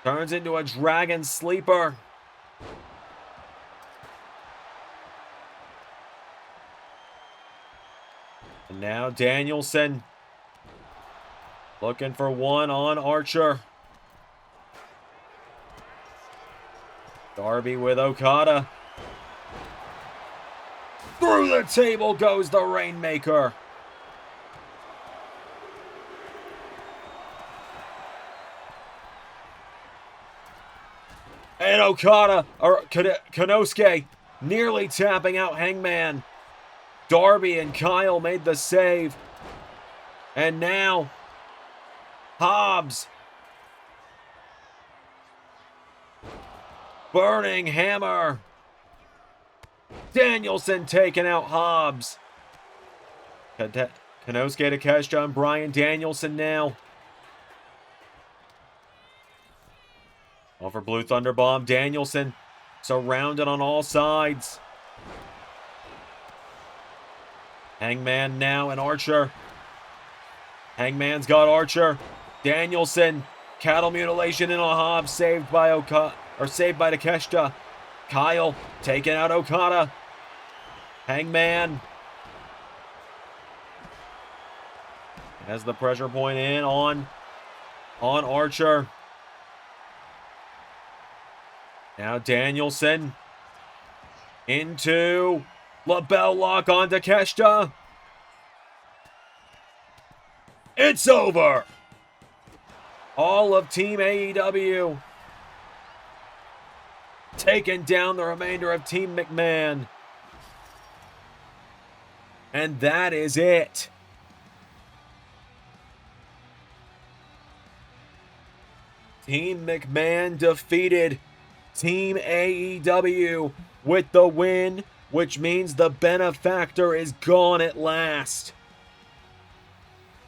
Turns into a dragon sleeper. And now Danielson looking for one on Archer. Darby with Okada. Through the table goes the Rainmaker. And Okada, or Konosuke, nearly tapping out Hangman. Darby and Kyle made the save. And now, Hobbs. Burning hammer. Danielson taking out Hobbs. Konosuke, Takeshita, and Bryan Danielson now. Over Blue Thunder Bomb. Danielson surrounded on all sides. Hangman now and Archer. Hangman's got Archer. Danielson. Cattle mutilation in on Hobbs. Saved by Takeshita. Kyle taking out Okada. Hangman has the pressure point in on Archer. Now Danielson into label lock on Takeshita. It's over. All of Team AEW taking down the remainder of Team McMahon. And that is it. Team McMahon defeated Team AEW with the win, which means the benefactor is gone at last.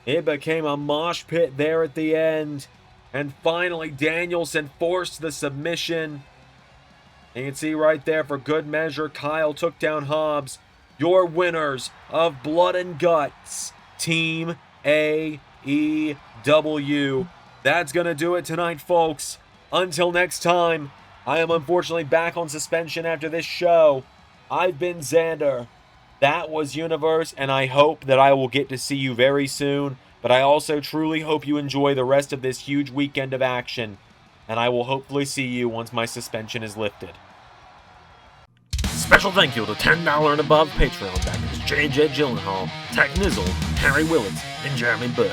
It became a mosh pit there at the end. And finally, Danielson forced the submission. And you can see right there, for good measure, Kyle took down Hobbs. Your winners of Blood and Guts, Team AEW. That's going to do it tonight, folks. Until next time, I am unfortunately back on suspension after this show. I've been Xander. That was Universe, and I hope that I will get to see you very soon. But I also truly hope you enjoy the rest of this huge weekend of action. And I will hopefully see you once my suspension is lifted. Special thank you to $10 and above Patreon backers JJ Gyllenhaal, Nizzle, Harry Willetts, and Jeremy Burke.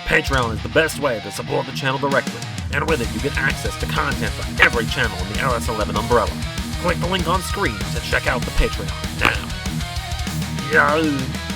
Patreon is the best way to support the channel directly, and with it you get access to content for every channel in the LS11 umbrella. Click the link on screen to check out the Patreon now. Yeah.